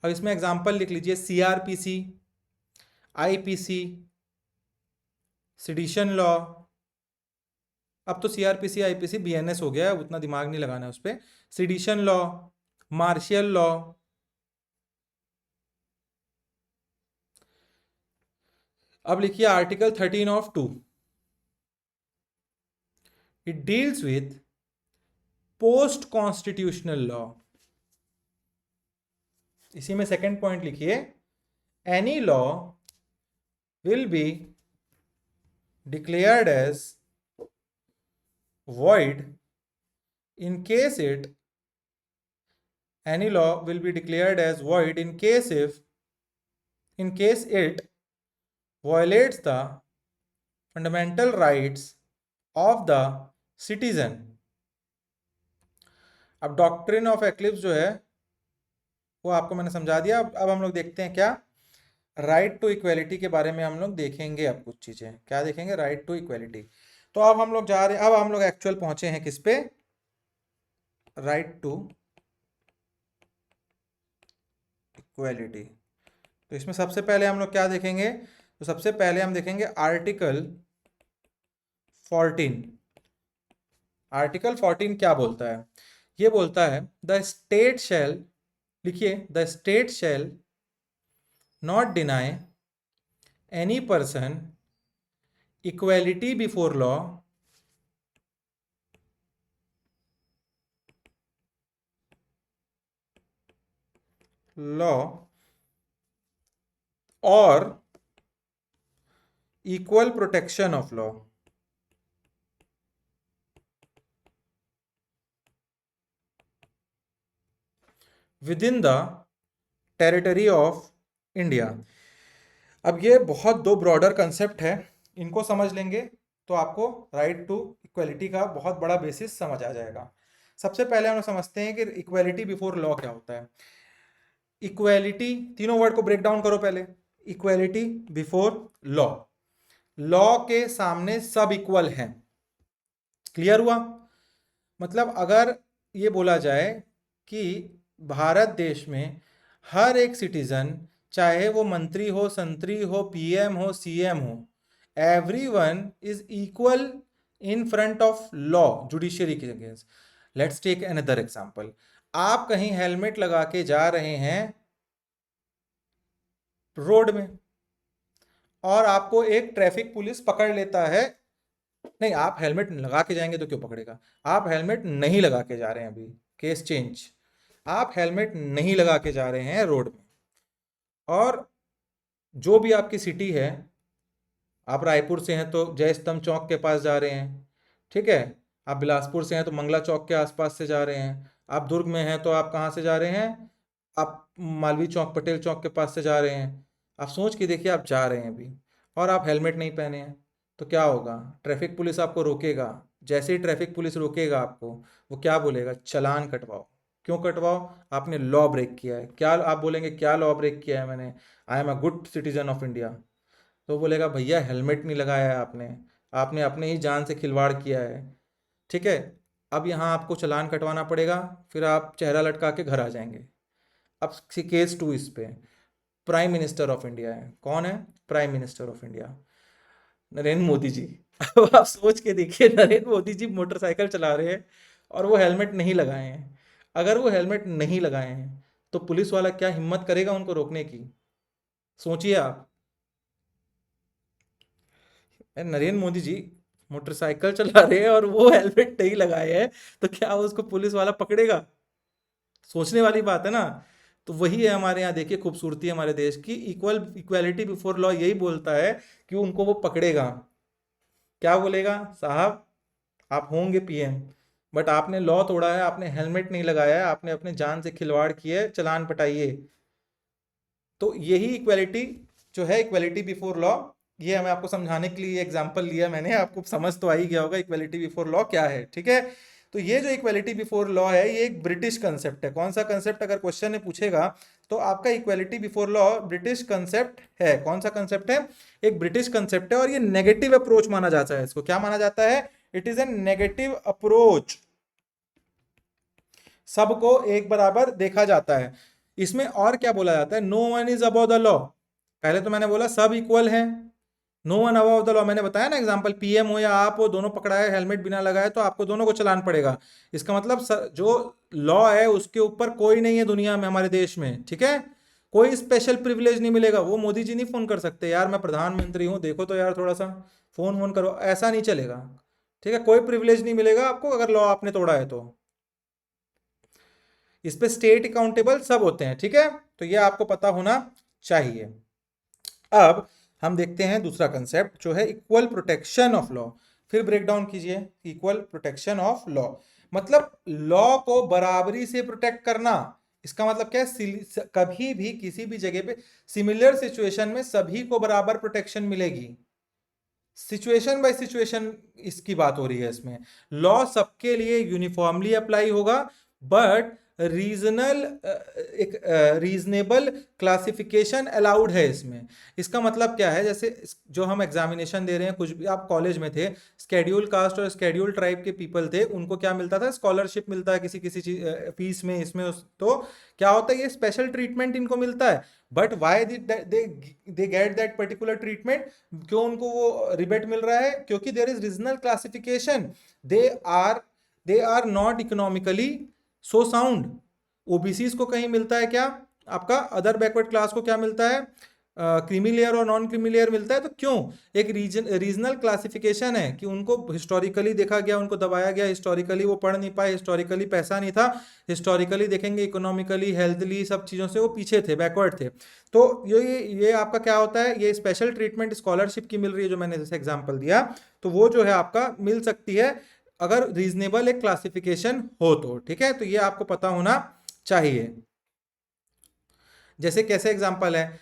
अब इसमें एग्जांपल लिख लीजिए, सीआरपीसी, आईपीसी, सेडिशन लॉ। अब तो सीआरपीसी आईपीसी बीएनएस हो गया है, उतना दिमाग नहीं लगाना है उस पर। सेडिशन लॉ, मार्शियल लॉ, अब लिखिए article 13(2), it deals with post constitutional law. इसी में सेकंड पॉइंट लिखिए, any law will be declared as void in case it, any law will be declared as void in case it violates the fundamental rights of the citizen। अब doctrine of eclipse जो है वो आपको मैंने समझा दिया। अब हम लोग देखते हैं क्या, राइट टू इक्वेलिटी के बारे में हम लोग देखेंगे। अब कुछ चीजें क्या देखेंगे, राइट टू इक्वेलिटी। तो अब हम लोग जा रहे हैं, अब हम लोग एक्चुअल पहुंचे हैं किस पे, राइट टू इक्वेलिटी। तो इसमें सबसे पहले हम लोग क्या देखेंगे, तो सबसे पहले हम देखेंगे आर्टिकल 14। आर्टिकल 14 क्या बोलता है, ये बोलता है द स्टेट शैल, लिखिए the state shall not deny any person equality before law और equal protection of law within the territory of India। अब ये बहुत दो ब्रॉडर कंसेप्ट है, इनको समझ लेंगे तो आपको राइट टू इक्वलिटी का बहुत बड़ा बेसिस समझ आ जाएगा। सबसे पहले हम लोग समझते हैं कि इक्वलिटी बिफोर लॉ क्या होता है। इक्वलिटी, तीनों वर्ड को ब्रेक डाउन करो पहले। इक्वलिटी बिफोर लॉ, लॉ के सामने सब इक्वल हैं, क्लियर हुआ। मतलब अगर ये बोला जाए कि भारत देश में हर एक सिटीजन, चाहे वो मंत्री हो, संतरी हो, पीएम हो, सीएम हो, everyone is equal in front of law, judiciary के against. Let's take another example. आप कहीं हेलमेट लगा के जा रहे हैं रोड में और आपको एक ट्रैफिक पुलिस पकड़ लेता है, नहीं आप हेलमेट लगा के जाएंगे तो क्यों पकड़ेगा, आप हेलमेट नहीं लगा के जा रहे हैं, अभी केस चेंज, आप हेलमेट नहीं लगा के जा रहे हैं रोड में, और जो भी आपकी सिटी है, आप रायपुर से हैं तो जय स्तंभ चौक के पास जा रहे हैं, ठीक है, आप बिलासपुर से हैं तो मंगला चौक के आसपास से जा रहे हैं, आप दुर्ग में हैं तो आप कहाँ से जा रहे हैं, आप मालवीय चौक, पटेल चौक के पास से जा रहे हैं। आप सोच के देखिए, आप जा रहे हैं अभी और आप हेलमेट नहीं पहने हैं तो क्या होगा, ट्रैफिक पुलिस आपको रोकेगा। जैसे ही ट्रैफिक पुलिस रोकेगा आपको, वो क्या बोलेगा, चलान कटवाओ। क्यों कटवाओ, आपने लॉ ब्रेक किया है। क्या आप बोलेंगे, क्या लॉ ब्रेक किया है मैंने, I am a good citizen of India. तो बोलेगा भैया हेलमेट नहीं लगाया है आपने, आपने अपने ही जान से खिलवाड़ किया है, ठीक है। अब यहाँ आपको चालान कटवाना पड़ेगा, फिर आप चेहरा लटका के घर आ जाएंगे। अब केस 2 इस पे प्राइम मिनिस्टर ऑफ इंडिया है। कौन है? Prime minister of India, Narendra Modi ji. अब आप सोच के देखिए, नरेंद्र मोदी जी मोटरसाइकिल चला रहे हैं और वो हेलमेट नहीं लगाए हैं। अगर वो हेलमेट नहीं लगाए हैं तो पुलिस वाला क्या हिम्मत करेगा उनको रोकने की? सोचिए आप। नरेंद्र मोदी जी मोटरसाइकिल चला रहे हैं और वो हेलमेट नहीं लगाए हैं, तो क्या उसको पुलिस वाला पकड़ेगा? सोचने वाली बात है ना। तो वही है हमारे यहाँ, देखिए खूबसूरती है हमारे देश की, इक्वालिटी बिफोर लॉ यही बोलता है कि उनको वो पकड़ेगा। क्या बोलेगा? साहब आप होंगे पीएम, बट आपने लॉ तोड़ा है, आपने हेलमेट नहीं लगाया है, आपने अपने जान से खिलवाड़ किया है, चलान पटाइए। तो यही इक्वालिटी जो है, इक्वालिटी बिफोर लॉ, ये मैं आपको समझाने के लिए एग्जांपल लिया मैंने, आपको समझ तो आ ही गया होगा इक्वालिटी बिफोर लॉ क्या है, ठीक है। तो ये जो इक्वालिटी बिफोर लॉ है, ये एक ब्रिटिश कंसेप्ट है। कौन सा कंसेप्ट? अगर क्वेश्चन में पूछेगा तो आपका equality before law British concept है। कौन सा कंसेप्ट है? एक ब्रिटिश कंसेप्ट है, और ये नेगेटिव अप्रोच माना जाता है। इसको क्या माना जाता है? It is a negative approach. सबको एक बराबर देखा जाता है। इसमें और क्या बोला जाता है? No one is above the law. पहले तो मैंने बोला सब इक्वल है, no one above the law. मैंने बताया ना एग्जांपल, पीएम हो या आप हो, दोनों पकड़ाए हेलमेट बिना लगाए तो आपको दोनों को चलान पड़ेगा। इसका मतलब जो लॉ है उसके ऊपर कोई नहीं है दुनिया में, हमारे देश में, ठीक है। कोई स्पेशल प्रिविलेज नहीं मिलेगा। वो मोदी जी नहीं फोन कर सकते, यार मैं प्रधानमंत्री हूं, देखो तो यार थोड़ा सा फोन वोन करो, ऐसा नहीं चलेगा, ठीक है। कोई प्रिविलेज नहीं मिलेगा आपको अगर लॉ आपने तोड़ा है तो। इस पे स्टेट अकाउंटेबल सब होते हैं, ठीक है। तो ये आपको पता होना चाहिए। अब हम देखते हैं दूसरा कंसेप्ट जो है इक्वल प्रोटेक्शन ऑफ लॉ। फिर ब्रेक डाउन कीजिए। इक्वल प्रोटेक्शन ऑफ लॉ मतलब लॉ को बराबरी से प्रोटेक्ट करना। इसका मतलब क्या है? कभी भी किसी भी जगह पे सिमिलर सिचुएशन में सभी को बराबर प्रोटेक्शन मिलेगी। सिचुएशन बाय सिचुएशन इसकी बात हो रही है इसमें। लॉ सबके लिए यूनिफॉर्मली अप्लाई होगा, बट रीजनल एक रीजनेबल क्लासिफिकेशन अलाउड है इसमें। इसका मतलब क्या है? जैसे जो हम एग्जामिनेशन दे रहे हैं, कुछ भी आप कॉलेज में थे, स्केड्यूल कास्ट और स्केड्यूल ट्राइब के पीपल थे, उनको क्या मिलता था? स्कॉलरशिप मिलता है किसी किसी चीज फीस में, इसमें तो क्या होता है? ये स्पेशल ट्रीटमेंट इनको मिलता है। But why they get that particular treatment? क्यों उनको वो रिबेट मिल रहा है? क्योंकि there is regional classification. They are they are not economically so sound. OBC को कहीं मिलता है क्या? आपका अदर बैकवर्ड क्लास को क्या मिलता है? क्रीमी लेयर और नॉन क्रीमी लेयर मिलता है। तो क्यों? एक रीजनल क्लासिफिकेशन है कि उनको हिस्टोरिकली देखा गया, उनको दबाया गया, हिस्टोरिकली वो पढ़ नहीं पाए, हिस्टोरिकली पैसा नहीं था, हिस्टोरिकली देखेंगे इकोनॉमिकली हेल्थली सब चीज़ों से वो पीछे थे, बैकवर्ड थे। तो ये आपका क्या होता है? ये स्पेशल ट्रीटमेंट स्कॉलरशिप की मिल रही है, जो मैंने जैसे एग्जाम्पल दिया, तो वो जो है आपका मिल सकती है अगर रीजनेबल एक क्लासिफिकेशन हो तो, ठीक है। तो ये आपको पता होना चाहिए। जैसे कैसे एग्जांपल है,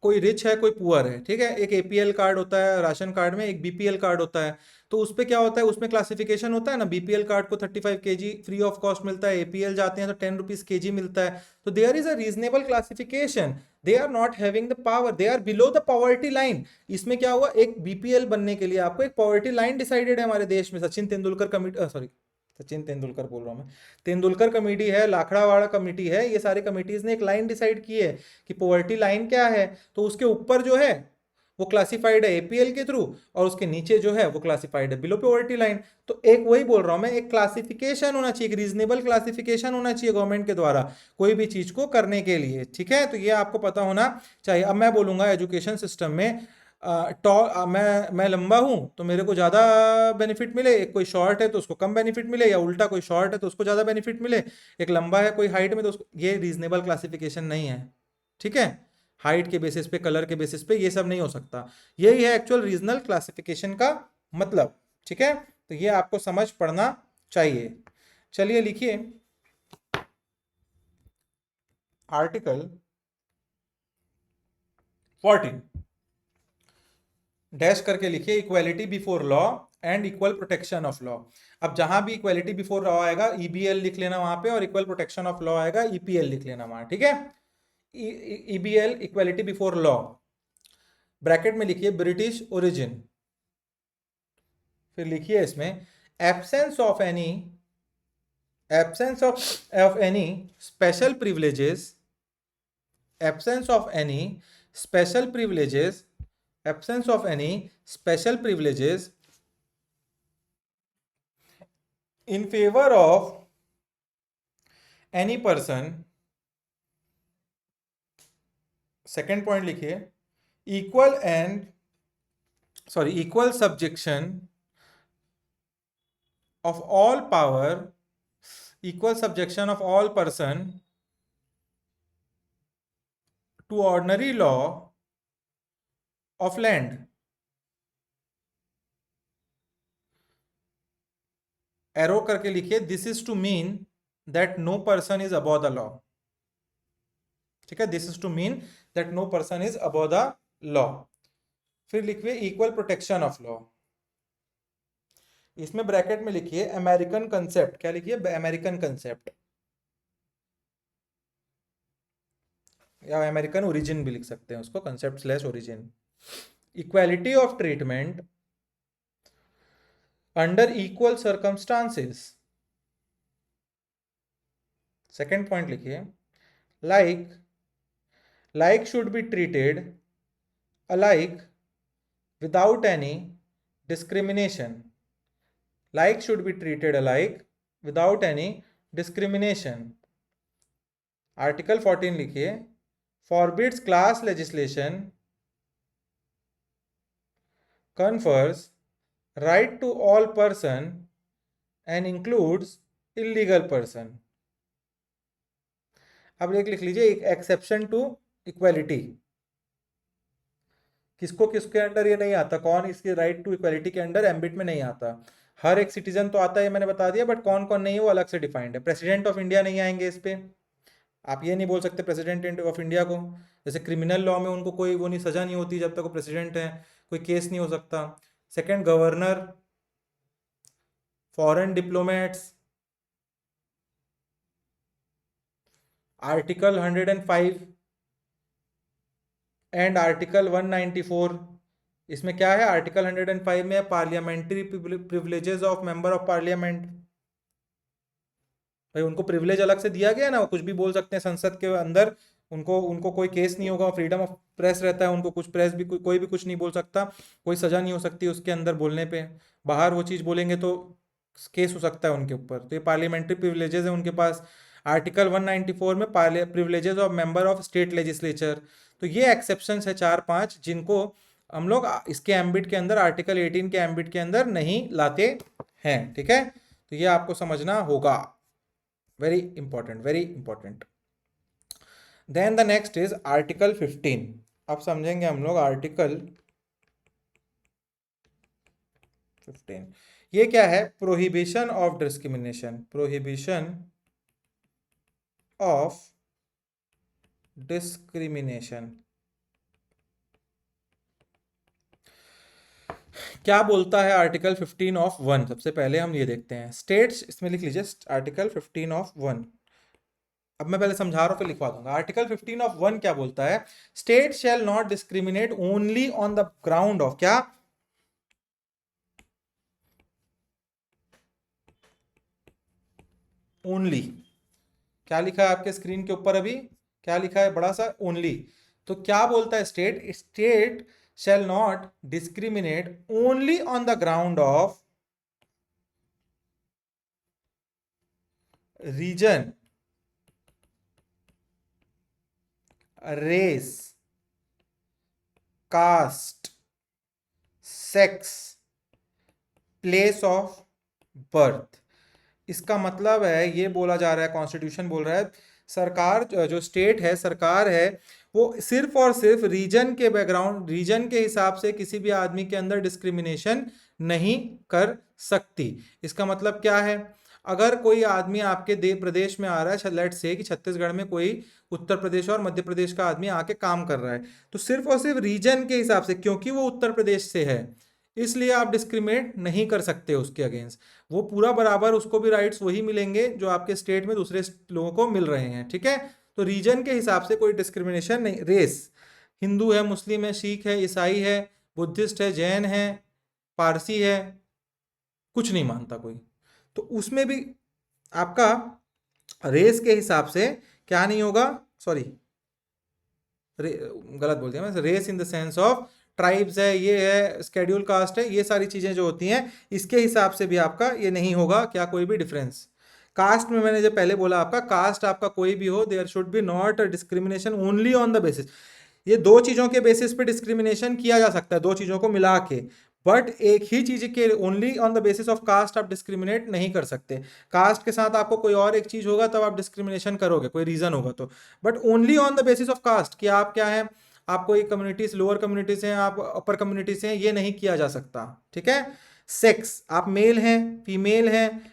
कोई रिच है कोई पुअर है, ठीक है। एक एपीएल कार्ड होता है राशन कार्ड में, एक बीपीएल कार्ड होता है। तो उस पे क्या होता है? उसमें क्लासिफिकेशन होता है ना। बीपीएल कार्ड को 35 केजी फ्री ऑफ कॉस्ट मिलता है, एपीएल जाते हैं तो 10 रुपीज केजी मिलता है। तो there is a reasonable classification. They are not having the power, they are below the poverty line. इसमें क्या हुआ? एक बीपीएल बनने के लिए आपको एक पॉवर्टी लाइन डिसाइडेड है हमारे देश में। सचिन तेंदुलकर कमिटी, सॉरी सचिन तेंदुलकर बोल रहा हूँ मैं, तेंदुलकर कमेटी है, लाखड़ावाड़ा कमेटी है, ये सारी कमिटीज ने एक लाइन डिसाइड की है कि पॉवर्टी लाइन क्या है। तो उसके ऊपर जो है वो क्लासिफाइड है एपीएल के थ्रू, और उसके नीचे जो है वो क्लासिफाइड है बिलो पॉवर्टी लाइन। तो एक वही बोल रहा हूं मैं, एक क्लासिफिकेशन होना चाहिए, एक रीजनेबल क्लासिफिकेशन होना चाहिए गवर्नमेंट के द्वारा कोई भी चीज को करने के लिए, ठीक है। तो ये आपको पता होना चाहिए। अब मैं बोलूंगा एजुकेशन सिस्टम में मैं लंबा हूं तो मेरे को ज़्यादा बेनिफिट मिले, एक कोई शॉर्ट है तो उसको कम बेनिफिट मिले, या उल्टा कोई शॉर्ट है तो उसको ज़्यादा बेनिफिट मिले, एक लंबा है कोई हाइट में तो उसको, ये रीजनेबल क्लासिफिकेशन नहीं है, ठीक है। हाइट के बेसिस पे, कलर के बेसिस पे ये सब नहीं हो सकता। यही है एक्चुअल रीजनल क्लासिफिकेशन का मतलब, ठीक है। तो ये आपको समझ पड़ना चाहिए। चलिए लिखिए आर्टिकल 14 डैश करके लिखिए, equality before law and equal protection of law. अब जहां भी इक्वालिटी बिफोर लॉ आएगा ईबीएल लिख लेना वहां पे, और इक्वल प्रोटेक्शन ऑफ लॉ आएगा ईपीएल लिख लेना वहां, ठीक है। ईबीएल इक्वालिटी बिफोर लॉ, ब्रैकेट में लिखिए ब्रिटिश ओरिजिन, फिर लिखिए इसमें absence of any special privileges absence of any special privileges, absence of any special privileges in favor of any person, second point लिखिए, equal subjection of all power, equal subjection of all person to ordinary law of land. Arrow करके लिखिए, this is to mean that no person is above the law. ठीक है, this is to mean that no person is above the law. फिर लिखिए equal protection of law. इसमें bracket में लिखिए American concept. क्या लिखिए? अमेरिकन कंसेप्ट या अमेरिकन ओरिजिन भी लिख सकते हैं उसको, concept slash origin. Equality of treatment under equal circumstances. Second point लिखिए, like should be treated alike without any discrimination. Like should be treated alike without any discrimination. Article 14 लिखिए, forbids class legislation, confers right to all person and includes illegal person. अब एक लिख लीजिए, एक exception to equality. किसको किसके under ये नहीं आता? कौन इसके राइट टू इक्वालिटी के अंडर एम्बिट में नहीं आता? हर एक सिटीजन तो आता है, मैंने बता दिया, बट कौन कौन नहीं है वो अलग से डिफाइंड है. प्रेसिडेंट ऑफ इंडिया नहीं आएंगे इस पे. आप ये नहीं बोल सकते प्रेसिडेंट ऑफ इंडिया को. जैसे क्रिमिनल लॉ में उनको कोई वो नहीं, सजा नहीं होती जब तक वो प्रेसिडेंट है, कोई केस नहीं हो सकता. Second, governor, foreign diplomats, article 105 and article 194. इसमें क्या है? आर्टिकल 105 में parliamentary privileges of member of parliament. भाई उनको प्रिविलेज अलग से दिया गया ना, वो कुछ भी बोल सकते हैं संसद के अंदर. उनको कोई केस नहीं होगा, फ्रीडम ऑफ प्रेस रहता है उनको. कुछ प्रेस भी कोई भी कुछ नहीं बोल सकता, कोई सजा नहीं हो सकती उसके अंदर बोलने पे. बाहर वो चीज़ बोलेंगे तो केस हो सकता है उनके ऊपर. तो ये पार्लियामेंट्री प्रिविलेजेस है उनके पास. आर्टिकल 194 में privileges of member of state legislature. तो ये एक्सेप्शन है 4-5 जिनको हम लोग इसके एम्बिट के अंदर, आर्टिकल 18 के एम्बिट के अंदर नहीं लाते हैं. ठीक है, तो ये आपको समझना होगा. Very important, very important. Then the next is article 15. अब समझेंगे हम लोग आर्टिकल 15. ये क्या है? Prohibition of discrimination. Prohibition of discrimination. क्या बोलता है आर्टिकल 15 ऑफ 1? सबसे पहले हम ये देखते हैं. स्टेट्स, इसमें लिख लीजिए आर्टिकल 15 ऑफ 1. अब मैं पहले समझा रहा हूं फिर लिखवा दूंगा. आर्टिकल 15 ऑफ 1 क्या बोलता है? State shall not discriminate only on the ground of, क्या? ओनली. क्या लिखा है आपके स्क्रीन के ऊपर अभी? क्या लिखा है बड़ा सा? ओनली. तो क्या बोलता है state shall not discriminate only on the ground of region, race, caste, sex, place of birth. इसका मतलब है, ये बोला जा रहा है, कॉन्स्टिट्यूशन बोल रहा है, सरकार जो स्टेट है, सरकार है, वो सिर्फ और सिर्फ रीजन के बैकग्राउंड, रीजन के हिसाब से किसी भी आदमी के अंदर डिस्क्रिमिनेशन नहीं कर सकती. इसका मतलब क्या है? अगर कोई आदमी आपके प्रदेश में आ रहा है, लेट्स से कि छत्तीसगढ़ में कोई उत्तर प्रदेश और मध्य प्रदेश का आदमी आके काम कर रहा है, तो सिर्फ और सिर्फ रीजन के हिसाब से, क्योंकि वो उत्तर प्रदेश से है, इसलिए आप डिस्क्रिमिनेट नहीं कर सकते उसके अगेंस्ट. वो पूरा बराबर, उसको भी राइट्स वही मिलेंगे जो आपके स्टेट में दूसरे लोगों को मिल रहे हैं. ठीक है, तो रीजन के हिसाब से कोई डिस्क्रिमिनेशन नहीं. रेस, हिंदू है, मुस्लिम है, सिख है, ईसाई है, बुद्धिस्ट है, जैन है, पारसी है, कुछ नहीं मानता कोई, तो उसमें भी आपका रेस के हिसाब से क्या नहीं होगा, सॉरी, गलत बोल दिया मैं, race in the sense of tribes है, ये है स्केड्यूल कास्ट है, ये सारी चीजें जो होती हैं इसके हिसाब से भी आपका ये नहीं होगा क्या कोई भी डिफरेंस। कास्ट में मैंने जो पहले बोला आपका, कास्ट आपका कोई भी हो, there should be not discrimination only on the basis, ये दो चीजों के बेसिस पे डिस्क्रिमिनेशन किया जा सकता है, दो चीजों को मिला के, बट एक ही चीज के only on the basis of caste आप डिस्क्रिमिनेट नहीं कर सकते। कास्ट के साथ आपको कोई और एक चीज होगा तब आप डिस्क्रिमिनेशन करोगे, कोई रीजन होगा तो, but only on the basis of caste कि आप क्या है, आप कोई कम्युनिटीज लोअर कम्युनिटीज हैं, आप अपर कम्युनिटीज हैं, ये नहीं किया जा सकता। ठीक है। सेक्स, आप मेल हैं, फीमेल हैं,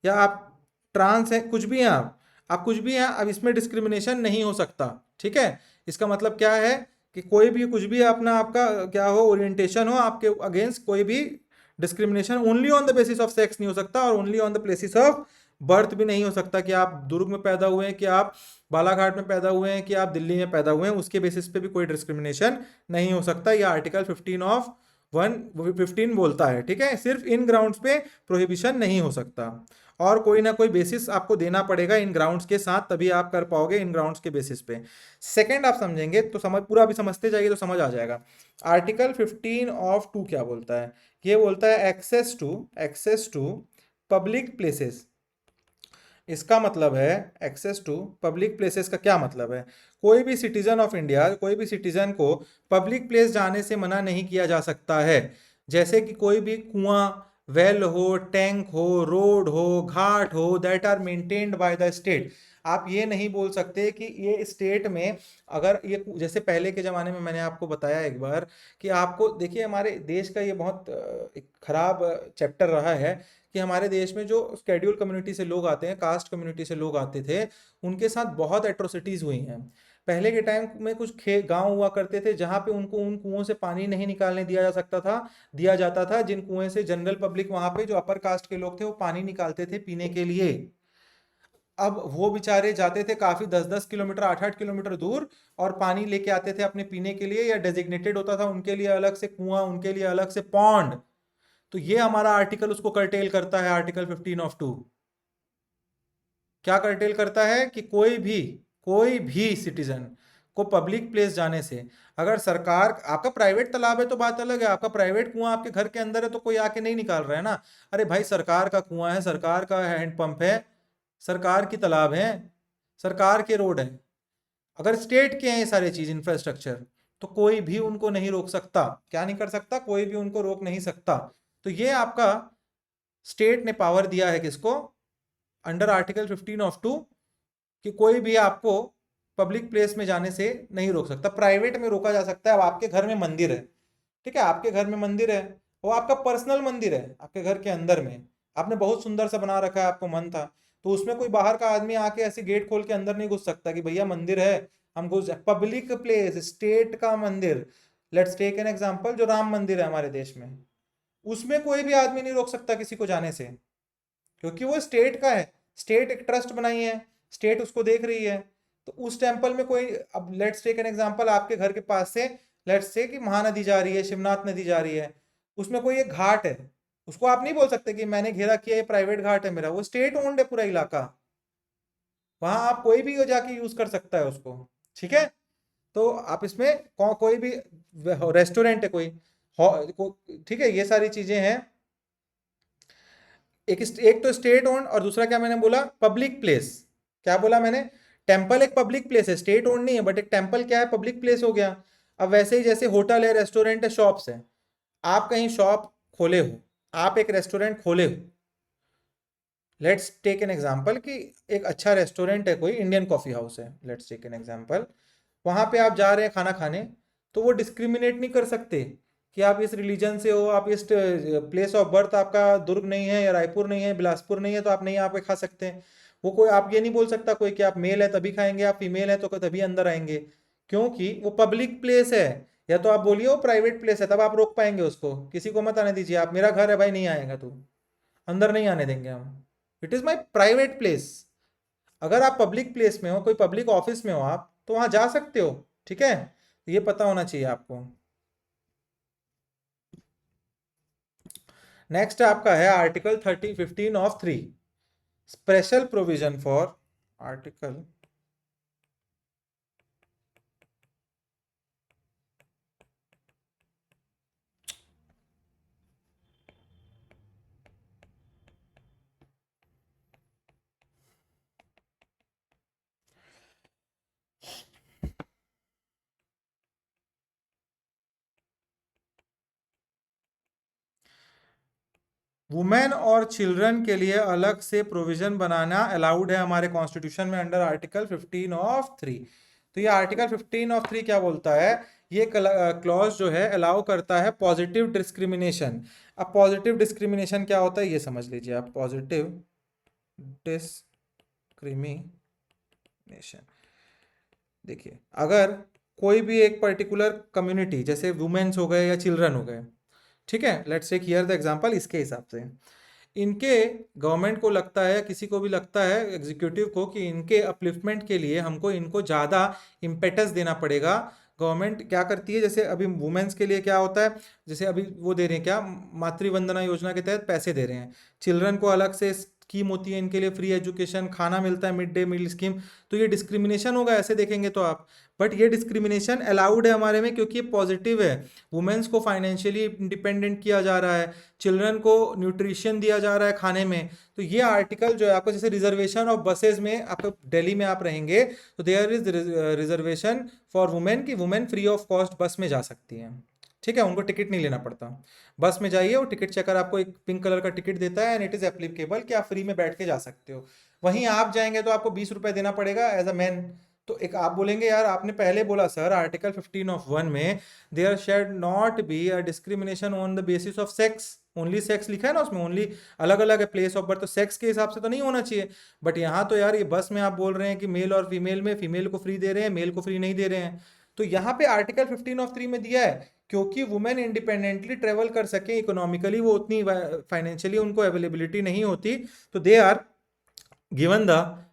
या आप ट्रांस हैं, कुछ भी हैं आप कुछ भी हैं, अब इसमें डिस्क्रिमिनेशन नहीं हो सकता। ठीक है। इसका मतलब क्या है कि कोई भी कुछ भी अपना आपका क्या हो, ओरिएंटेशन हो, आपके अगेंस्ट कोई भी discrimination only on the basis of sex नहीं हो सकता, और only on the basis of birth भी नहीं हो सकता, कि आप दुर्ग में पैदा हुए हैं, कि आप बालाघाट में पैदा हुए हैं, कि आप दिल्ली में पैदा हुए हैं, उसके बेसिस पे भी कोई डिस्क्रिमिनेशन नहीं हो सकता। यह आर्टिकल 15 बोलता है। ठीक है। सिर्फ इन ग्राउंड्स पे प्रोहिबिशन नहीं हो सकता, और कोई ना कोई बेसिस आपको देना पड़ेगा इन ग्राउंड्स के साथ, तभी आप कर पाओगे इन ग्राउंड्स के बेसिस पे। सेकंड आप समझेंगे तो समझ, पूरा भी समझते जाइए तो समझ आ जाएगा। आर्टिकल 15(2) क्या बोलता है, ये बोलता है एक्सेस टू पब्लिक प्लेसेस। इसका मतलब है एक्सेस टू पब्लिक प्लेसेस का क्या मतलब है, कोई भी सिटीजन ऑफ इंडिया, कोई भी सिटीजन को पब्लिक प्लेस जाने से मना नहीं किया जा सकता है। जैसे कि कोई भी कुआं, वेल हो, टैंक हो, रोड हो, घाट हो, that are maintained by the state. आप ये नहीं बोल सकते कि ये स्टेट में, अगर ये जैसे पहले के ज़माने में मैंने आपको बताया एक बार कि आपको देखिए, हमारे देश का ये बहुत एक खराब चैप्टर रहा है कि हमारे देश में जो स्केड्यूल कम्युनिटी से लोग आते हैं, कास्ट कम्युनिटी से लोग आते थे, उनके साथ बहुत एट्रोसिटीज़ हुई हैं। पहले के टाइम में कुछ गांव हुआ करते थे जहां पे उनको उन कुओं से पानी नहीं निकालने दिया जा सकता था, दिया जाता था, जिन कुएं से जनरल पब्लिक वहां पे जो अपर कास्ट के लोग थे वो पानी निकालते थे पीने के लिए। अब वो बेचारे जाते थे काफी 10-10 किलोमीटर, 8-8 किलोमीटर दूर, और पानी लेके आते थे अपने पीने के लिए, या डेजिग्नेटेड होता था उनके लिए अलग से कुआं, उनके लिए अलग से पॉन्ड। तो ये हमारा आर्टिकल उसको कर्टेल करता है, आर्टिकल 15(2). क्या कर्टेल करता है कि कोई भी सिटीजन को पब्लिक प्लेस जाने से, अगर सरकार, आपका प्राइवेट तालाब है तो बात अलग है, आपका प्राइवेट कुआं आपके घर के अंदर है तो कोई आके नहीं निकाल रहा है ना, अरे भाई सरकार का कुआं है, सरकार का हैंडपंप है, सरकार की तालाब है, सरकार के रोड है, अगर स्टेट के हैं ये सारे चीज इंफ्रास्ट्रक्चर, तो कोई भी उनको नहीं रोक सकता। क्या नहीं कर सकता, कोई भी उनको रोक नहीं सकता। तो ये आपका स्टेट ने पावर दिया है किसको, अंडर आर्टिकल 15(2), कि कोई भी आपको पब्लिक प्लेस में जाने से नहीं रोक सकता। प्राइवेट में रोका जा सकता है। अब आपके घर में मंदिर है, ठीक है, आपके घर में मंदिर है, वो आपका पर्सनल मंदिर है, आपके घर के अंदर में आपने बहुत सुंदर सा बना रखा है, आपको मन था, तो उसमें कोई बाहर का आदमी आके ऐसे गेट खोल के अंदर नहीं घुस सकता कि भैया मंदिर है हम घुस। पब्लिक प्लेस, स्टेट का मंदिर, लेट्स टेक एन एग्जांपल, जो राम मंदिर है हमारे देश में, उसमें कोई भी आदमी नहीं रोक सकता किसी को जाने से, क्योंकि वो स्टेट का है, स्टेट एक ट्रस्ट बनाई है, स्टेट उसको देख रही है। तो उस टेम्पल में कोई, अब लेट्स टेक एन एग्जांपल, आपके घर के पास से लेट्स से कि महानदी जा रही है, शिवनाथ नदी जा रही है, उसमें कोई एक घाट है, उसको आप नहीं बोल सकते कि मैंने घेरा किया, ये प्राइवेट घाट है मेरा, वो स्टेट ओन्ड है पूरा इलाका, वहां आप कोई भी जाके यूज कर सकता है उसको। ठीक है। तो आप इसमें कोई भी रेस्टोरेंट है कोई, ठीक है, ये सारी चीजें हैं। एक तो स्टेट ओन्ड, और दूसरा क्या मैंने बोला, पब्लिक प्लेस। क्या बोला मैंने, टेम्पल एक पब्लिक प्लेस है, स्टेट ओन्ड नहीं है, बट एक टेम्पल क्या है, पब्लिक प्लेस हो गया। अब वैसे ही जैसे होटल है, रेस्टोरेंट है, शॉप्स है, आप कहीं शॉप खोले हो, आप एक रेस्टोरेंट खोले हो, लेट्स टेक एन एग्जांपल कि एक अच्छा रेस्टोरेंट है, कोई इंडियन कॉफी हाउस है, लेट्स टेक एन एग्जांपल, वहां पे आप जा रहे हैं खाना खाने, तो वो डिस्क्रिमिनेट नहीं कर सकते कि आप इस रिलीजन से हो, आप इस प्लेस ऑफ बर्थ आपका दुर्ग नहीं है, या रायपुर नहीं है, बिलासपुर नहीं है, तो आप नहीं यहाँ पे खा सकते हैं। वो कोई, आप ये नहीं बोल सकता कोई कि आप मेल है तभी खाएंगे, आप फीमेल है तो तभी अंदर आएंगे, क्योंकि वो पब्लिक प्लेस है। या तो आप बोलिए वो प्राइवेट प्लेस है, तब आप रोक पाएंगे उसको, किसी को मत आने दीजिए, आप मेरा घर है भाई, नहीं आएगा तू, अंदर नहीं आने देंगे हम, it is my private place. अगर आप पब्लिक प्लेस में हो, कोई पब्लिक ऑफिस में हो आप, तो वहां जा सकते हो। ठीक है। तो ये पता होना चाहिए आपको। नेक्स्ट आपका है article 15(3), special provision for, article women और चिल्ड्रन के लिए अलग से प्रोविजन बनाना अलाउड है हमारे कॉन्स्टिट्यूशन में अंडर आर्टिकल 15 ऑफ 3। तो ये आर्टिकल 15 ऑफ 3 क्या बोलता है, ये क्लॉज जो है अलाउ करता है पॉजिटिव डिस्क्रिमिनेशन। अब पॉजिटिव डिस्क्रिमिनेशन क्या होता है ये समझ लीजिए आप। पॉजिटिव डिस्क्रिमिनेशन, देखिए अगर कोई भी एक पर्टिकुलर कम्युनिटी जैसे वुमेन्स हो गए या चिल्ड्रन हो गए, ठीक है, let's take here the example, इसके हिसाब से इनके गवर्नमेंट को लगता है, किसी को भी लगता है एग्जीक्यूटिव को, कि इनके अपलिफ्टमेंट के लिए हमको इनको ज़्यादा इम्पेटस देना पड़ेगा। गवर्नमेंट क्या करती है, जैसे अभी वुमेन्स के लिए क्या होता है, जैसे अभी वो दे रहे हैं क्या, मातृवंदना योजना के तहत पैसे दे रहे हैं। चिल्ड्रन को अलग से स्कीम होती है इनके लिए, फ्री एजुकेशन, खाना मिलता है, मिड डे मील स्कीम। तो ये डिस्क्रिमिनेशन होगा ऐसे देखेंगे तो आप, बट ये डिस्क्रिमिनेशन अलाउड है हमारे में क्योंकि ये पॉजिटिव है। वुमेन्स को फाइनेंशियली इंडिपेंडेंट किया जा रहा है, चिल्ड्रन को न्यूट्रिशन दिया जा रहा है खाने में। तो ये आर्टिकल जो है आपको, जैसे रिजर्वेशन ऑफ बसेज में, आपको दिल्ली में आप रहेंगे तो there is reservation for women, कि women free of cost bus में जा सकती हैं, ठीक है, उनको टिकट नहीं लेना पड़ता। बस में जाइए, वो टिकट चेकर आपको एक पिंक कलर का टिकट देता है एंड इट इज एप्लीकेबल, कि आप फ्री में बैठ के जा सकते हो। वहीं आप जाएंगे तो आपको 20 रुपए देना पड़ेगा एज अ मैन। तो एक आप बोलेंगे यार आपने पहले बोला सर आर्टिकल 15 ऑफ 1 में there should not be a discrimination on the basis of sex, only sex लिखा है ना उसमें, ओनली अलग अलग है प्लेस ऑफ बर्थ, तो सेक्स के हिसाब से तो नहीं होना चाहिए। बट यहाँ तो यार ये बस में आप बोल रहे हैं कि मेल और फीमेल में, फीमेल को फ्री दे रहे हैं, मेल को फ्री नहीं दे रहे हैं। तो यहाँ पे आर्टिकल 15 ऑफ 3 में दिया है क्योंकि वुमेन इंडिपेंडेंटली ट्रेवल कर सके इकोनॉमिकली, वो उतनी फाइनेंशियली उनको अवेलेबिलिटी नहीं होती, तो दे आर गिवन द।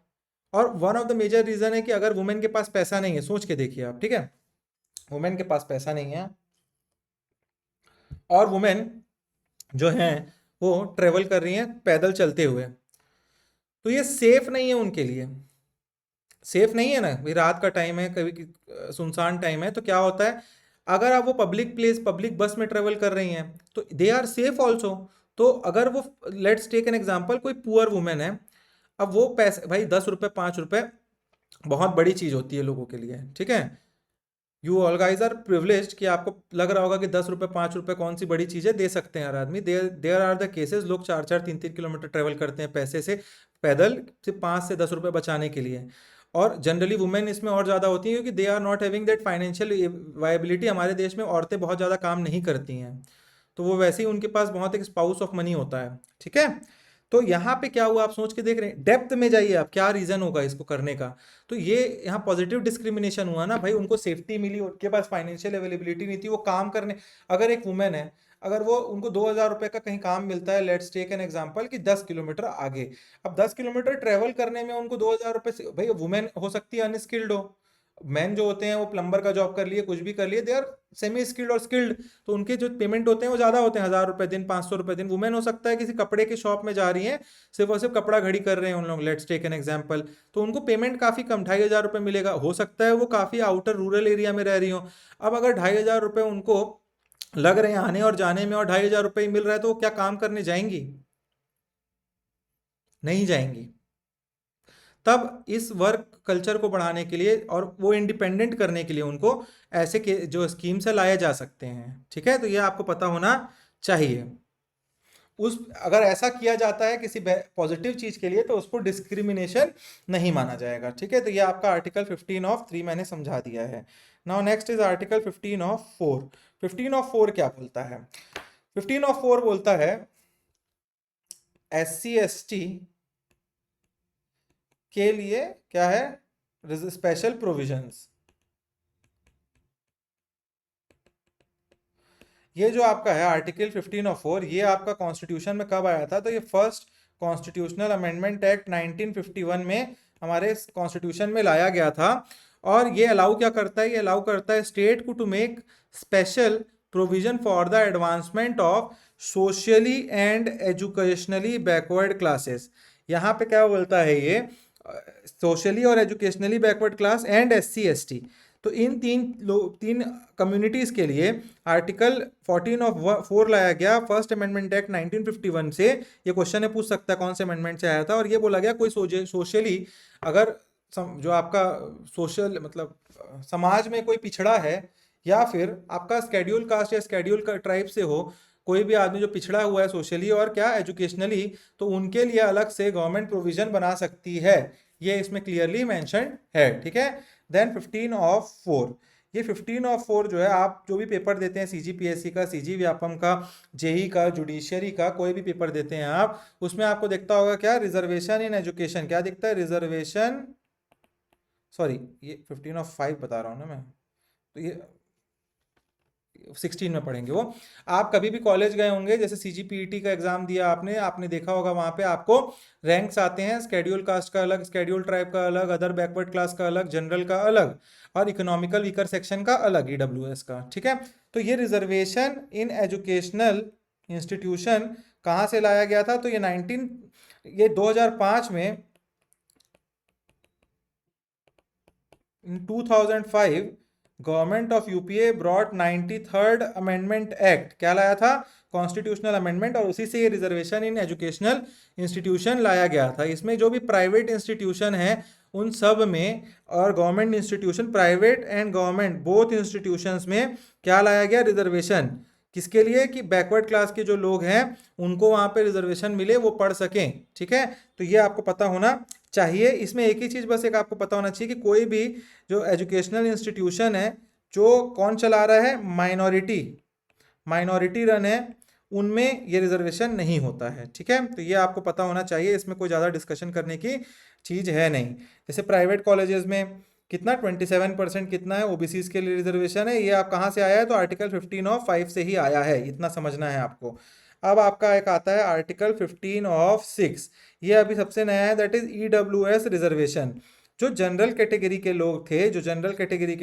और one of the major reason है कि अगर वुमेन के पास पैसा नहीं है, सोच के देखिए आप, ठीक है, वुमेन के पास पैसा नहीं है और वुमेन जो हैं वो ट्रेवल कर रही हैं पैदल चलते हुए, तो ये सेफ नहीं है उनके लिए। सेफ नहीं है ना भाई, रात का टाइम है, कभी सुनसान टाइम है, तो क्या होता है, अगर आप वो पब्लिक प्लेस, पब्लिक बस में ट्रेवल कर रही हैं तो दे आर सेफ ऑल्सो। तो अगर वो, लेट्स टेक एन एग्जांपल, कोई पुअर वुमेन है, अब वो पैसे, भाई 10 रुपए 5 रुपए बहुत बड़ी चीज होती है लोगों के लिए, ठीक है, you all guys are privileged, कि आपको लग रहा होगा कि 10 रुपए 5 रुपए कौन सी बड़ी चीज है, दे सकते हैं हर आदमी। देयर आर द केसेस, लोग 4 4 3 3 किलोमीटर ट्रेवल करते हैं पैसे से, पैदल, सिर्फ 5 से 10 रुपए बचाने के लिए। और जनरली वुमेन इसमें और ज़्यादा होती हैं क्योंकि they are not having that financial viability. हमारे देश में औरतें बहुत ज़्यादा काम नहीं करती हैं, तो वो वैसे ही उनके पास बहुत एक स्पाउस ऑफ मनी होता है, ठीक है। तो यहाँ पे क्या हुआ आप सोच के देख रहे हैं, डेप्थ में जाइए आप, क्या रीजन होगा इसको करने का। तो ये यहाँ पॉजिटिव डिस्क्रिमिनेशन हुआ ना भाई, उनको सेफ्टी मिली, उनके पास फाइनेंशियल अवेलेबिलिटी नहीं थी, वो काम करने, अगर एक वुमेन है, अगर वो, उनको 2,000 रुपए का कहीं काम मिलता है, लेट्स टेक एन एग्जांपल कि 10 किलोमीटर आगे, अब 10 किलोमीटर ट्रेवल करने में उनको 2,000 रुपए से, भाई वुमेन हो सकती है अनस्किल्ड हो, मैन जो होते हैं वो प्लम्बर का जॉब कर लिए, कुछ भी कर लिए, दे आर सेमी स्किल्ड और स्किल्ड, तो उनके जो पेमेंट होते हैं वो ज़्यादा होते हैं, 1,000 रुपए दिन, 500 रुपए दिन। वुमेन हो सकता है किसी कपड़े की शॉप में जा रही हैं, सिर्फ और सिर्फ कपड़ा घड़ी कर रहे हैं उन लोग, लेट्स टेक एन एग्जाम्पल, तो उनको पेमेंट काफ़ी कम, 2,500 रुपये मिलेगा। हो सकता है वो काफ़ी आउटर रूरल एरिया में रह रही हो। अब अगर 2,500 रुपये उनको लग रहे हैं आने और जाने में, और 2,500 रुपये ही मिल रहा है, तो वो क्या काम करने जाएंगी? नहीं जाएंगी। तब इस वर्क कल्चर को बढ़ाने के लिए और वो इंडिपेंडेंट करने के लिए उनको ऐसे के जो स्कीम से लाए जा सकते हैं, ठीक है, तो ये आपको पता होना चाहिए। उस, अगर ऐसा किया जाता है किसी पॉजिटिव चीज के लिए तो उसको डिस्क्रिमिनेशन नहीं माना जाएगा, ठीक है। तो ये आपका आर्टिकल 15 ऑफ 3 मैंने समझा दिया है। Now next is article 15 of 4। 15 of 4 क्या बोलता है? 15 ऑफ 4 बोलता है SC ST के लिए क्या है, स्पेशल प्रोविजंस। ये जो आपका है आर्टिकल 15 ऑफ 4, ये आपका कॉन्स्टिट्यूशन में कब आया था? तो ये फर्स्ट कॉन्स्टिट्यूशनल अमेंडमेंट एक्ट 1951 में हमारे कॉन्स्टिट्यूशन में लाया गया था। और ये अलाउ क्या करता है? ये अलाउ करता है स्टेट को to make special provision for the advancement of socially and educationally backward classes. यहाँ पे क्या बोलता है ये, सोशली और educationally backward class and SC ST, तो इन तीन कम्युनिटीज के लिए आर्टिकल 14 ऑफ 4 लाया गया फर्स्ट अमेंडमेंट एक्ट 1951 से। ये क्वेश्चन है, पूछ सकता है कौन से अमेंडमेंट से आया था। और ये बोला गया कोई सोशली, अगर जो आपका सोशल मतलब समाज में कोई पिछड़ा है, या फिर आपका स्केड्यूल कास्ट या स्केड्यूल ट्राइब से हो, कोई भी आदमी जो पिछड़ा हुआ है सोशली और क्या एजुकेशनली, तो उनके लिए अलग से गवर्नमेंट प्रोविजन बना सकती है, ये इसमें क्लियरली मेंशन है, ठीक है। देन 15 ऑफ 4, ये 15 ऑफ 4 जो है, आप जो भी पेपर देते हैं सीजीपीएससी का, सीजी व्यापम का, जेई का, जुडिशियरी का, कोई भी पेपर देते हैं आप, उसमें आपको दिखता होगा क्या, रिजर्वेशन इन एजुकेशन, क्या दिखता है, रिजर्वेशन, सॉरी ये 15 ऑफ 5 बता रहा हूँ ना मैं, तो ये 16 में पढ़ेंगे वो। आप कभी भी कॉलेज गए होंगे, जैसे सीजीपीईटी का एग्जाम दिया आपने, आपने देखा होगा वहां पे आपको रैंक्स आते हैं, स्केड्यूल कास्ट का अलग, स्केड्यूल ट्राइब का अलग, अदर बैकवर्ड क्लास का अलग, जनरल का अलग, और इकोनॉमिकल वीकर सेक्शन का अलग, ईडब्ल्यूएस का, ठीक है। तो ये रिजर्वेशन इन एजुकेशनल इंस्टीट्यूशन कहाँ से लाया गया था, तो ये 2005 में, इन 2005 government of UPA brought 93rd amendment act, क्या लाया था, कॉन्स्टिट्यूशनल अमेंडमेंट, और उसी से ये रिजर्वेशन इन एजुकेशनल इंस्टीट्यूशन लाया गया था। इसमें जो भी प्राइवेट इंस्टीट्यूशन है उन सब में, और government institution, private and government both institutions में क्या लाया गया, रिजर्वेशन, किसके लिए, कि बैकवर्ड क्लास के जो लोग हैं उनको वहां पे रिजर्वेशन मिले, वो पढ़ सकें, ठीक है। तो ये आपको पता होना चाहिए। इसमें एक ही चीज बस एक आपको पता होना चाहिए कि कोई भी जो एजुकेशनल इंस्टीट्यूशन है, जो कौन चला रहा है, माइनॉरिटी रन है, उनमें ये रिजर्वेशन नहीं होता है, ठीक है। तो ये आपको पता होना चाहिए, इसमें कोई ज़्यादा डिस्कशन करने की चीज़ है नहीं। जैसे प्राइवेट कॉलेजेस में कितना 27% कितना है ओबीसीज के लिए रिजर्वेशन है, ये आप कहाँ से आया है, तो आर्टिकल 15 ऑफ 5 से ही आया है, इतना समझना है आपको। अब आपका एक आता है आर्टिकल 15 ऑफ 6, ये अभी सबसे नया है, दैट इज ईडब्ल्यूएस रिजर्वेशन। जो जनरल कैटेगरी के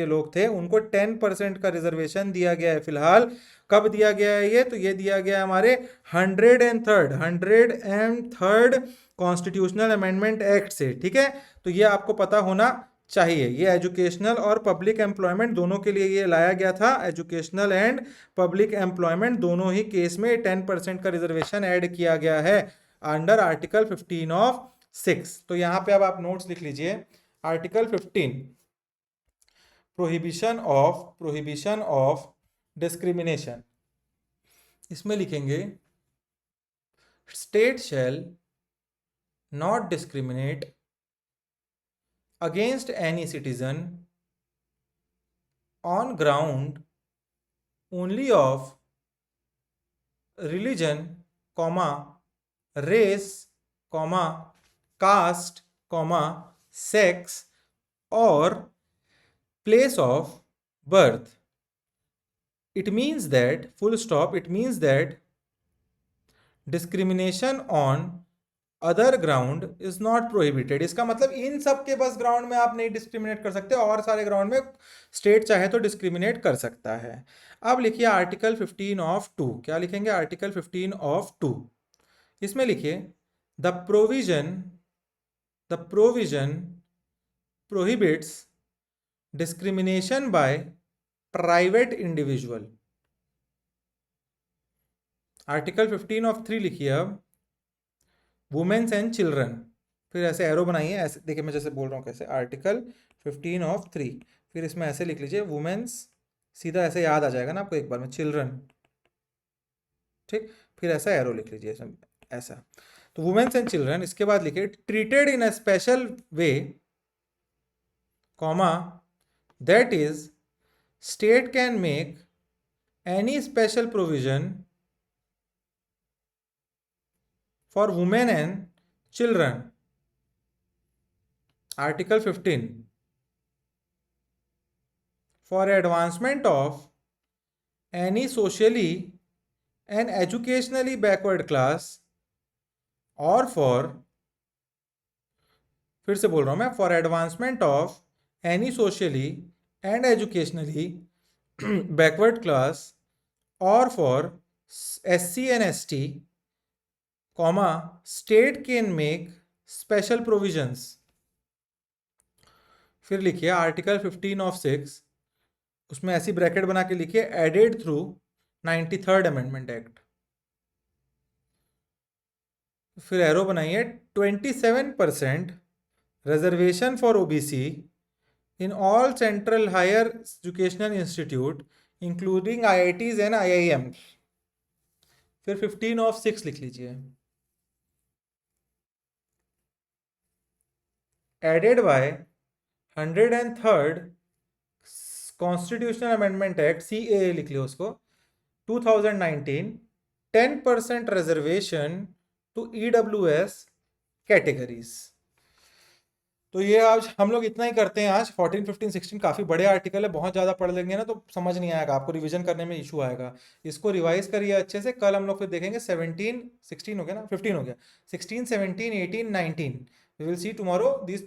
लोग थे, उनको 10% का रिजर्वेशन दिया गया है फिलहाल। कब दिया गया है ये, तो ये दिया गया है हमारे 103rd कॉन्स्टिट्यूशनल अमेंडमेंट एक्ट से, ठीक है। तो ये आपको पता होना चाहिए, ये एजुकेशनल और पब्लिक एम्प्लॉयमेंट दोनों के लिए ये लाया गया था, एजुकेशनल एंड पब्लिक एम्प्लॉयमेंट दोनों ही केस में 10% का रिजर्वेशन ऐड किया गया है अंडर आर्टिकल 15 ऑफ 6। तो यहां पे अब आप नोट्स लिख लीजिए, आर्टिकल 15, प्रोहिबिशन ऑफ डिस्क्रिमिनेशन, इसमें लिखेंगे state shall not discriminate against any citizen on ground only of religion, race, caste, sex or place of birth. It means that, full stop, it means that discrimination on other ground is not prohibited. इसका मतलब इन सब के बस ground में आप नहीं discriminate कर सकते, और सारे ग्राउंड में स्टेट चाहे तो डिस्क्रिमिनेट कर सकता है। अब लिखिए आर्टिकल 15 ऑफ 2, क्या लिखेंगे, आर्टिकल 15 ऑफ 2, इसमें लिखिए the provision prohibits discrimination by private individual. Article 15 of 3 लिखिए अब वुमेन्स एंड चिल्ड्रन, फिर ऐसे एरो बनाइए, ऐसे देखिए मैं जैसे बोल रहा हूँ कैसे, आर्टिकल 15 ऑफ 3, फिर इसमें ऐसे लिख लीजिए वुमेन्स, सीधा ऐसे याद आ जाएगा ना आपको एक बार में, चिल्ड्रन, ठीक, फिर ऐसा एरो लिख लीजिए ऐसा, तो वुमेन्स एंड चिल्ड्रन। इसके बाद लिखिए treated in a special way, comma, that is state can make any special provision for women and children. Article 15, for advancement of any socially and educationally backward class or for, फिर से बोल रहा हूं मैं, for advancement of any socially and educationally backward class or for SC and ST, comma, state can make special provisions. फिर लिखिए article 15 of 6, उसमें ऐसी ब्रैकेट बना के लिखिए added through 93rd amendment act, फिर एरो बनाइए 27% reservation for OBC in all central higher educational institute including IITs and IIMs। फिर 15 ऑफ 6 लिख लीजिए। Added by 103rd constitutional amendment act, CAA लिख लियो उसको, 2019, 10% रिजर्वेशन टू EWS कैटेगरीज। तो ये आज हम लोग इतना ही करते हैं। आज 14, 15, 16 काफ़ी बड़े आर्टिकल है, बहुत ज़्यादा पढ़ लेंगे ना तो समझ नहीं आएगा आपको, रिवीजन करने में इशू आएगा। इसको रिवाइज करिए अच्छे से। कल हम लोग फिर देखेंगे 17, 16 हो गया ना, 15 हो गया, 16, 17, 18, 19। We will see tomorrow this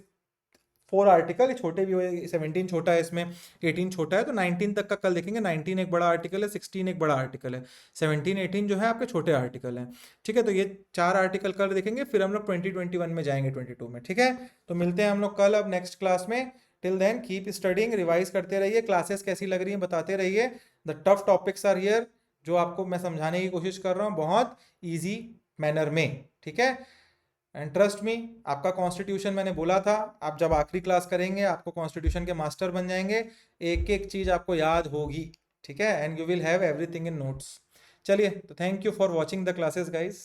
4 article. छोटे भी हुए, 17 छोटा है इसमें, 18 छोटा है, तो 19 तक का कल देखेंगे। 19 एक बड़ा आर्टिकल है, 16 एक बड़ा आर्टिकल है, 17, 18 जो है आपके छोटे आर्टिकल हैं। ठीक है, तो ये 4 आर्टिकल कल देखेंगे, फिर हम लोग 2021 में जाएंगे, 22 में। ठीक है, तो मिलते हैं हम लोग कल अब नेक्स्ट क्लास में। Till then keep studying, revise करते रहिए। क्लासेस कैसी लग रही हैं बताते रहिए। The tough topics are here, जो आपको मैं समझाने की कोशिश कर रहा हूँ बहुत ईजी मैनर में। ठीक है, एंड ट्रस्ट मी, आपका कॉन्स्टिट्यूशन मैंने बोला था, आप जब आखिरी क्लास करेंगे आपको कॉन्स्टिट्यूशन के मास्टर बन जाएंगे। एक एक चीज आपको याद होगी। ठीक है, and you will have everything in notes. चलिए, तो thank you for watching the classes guys.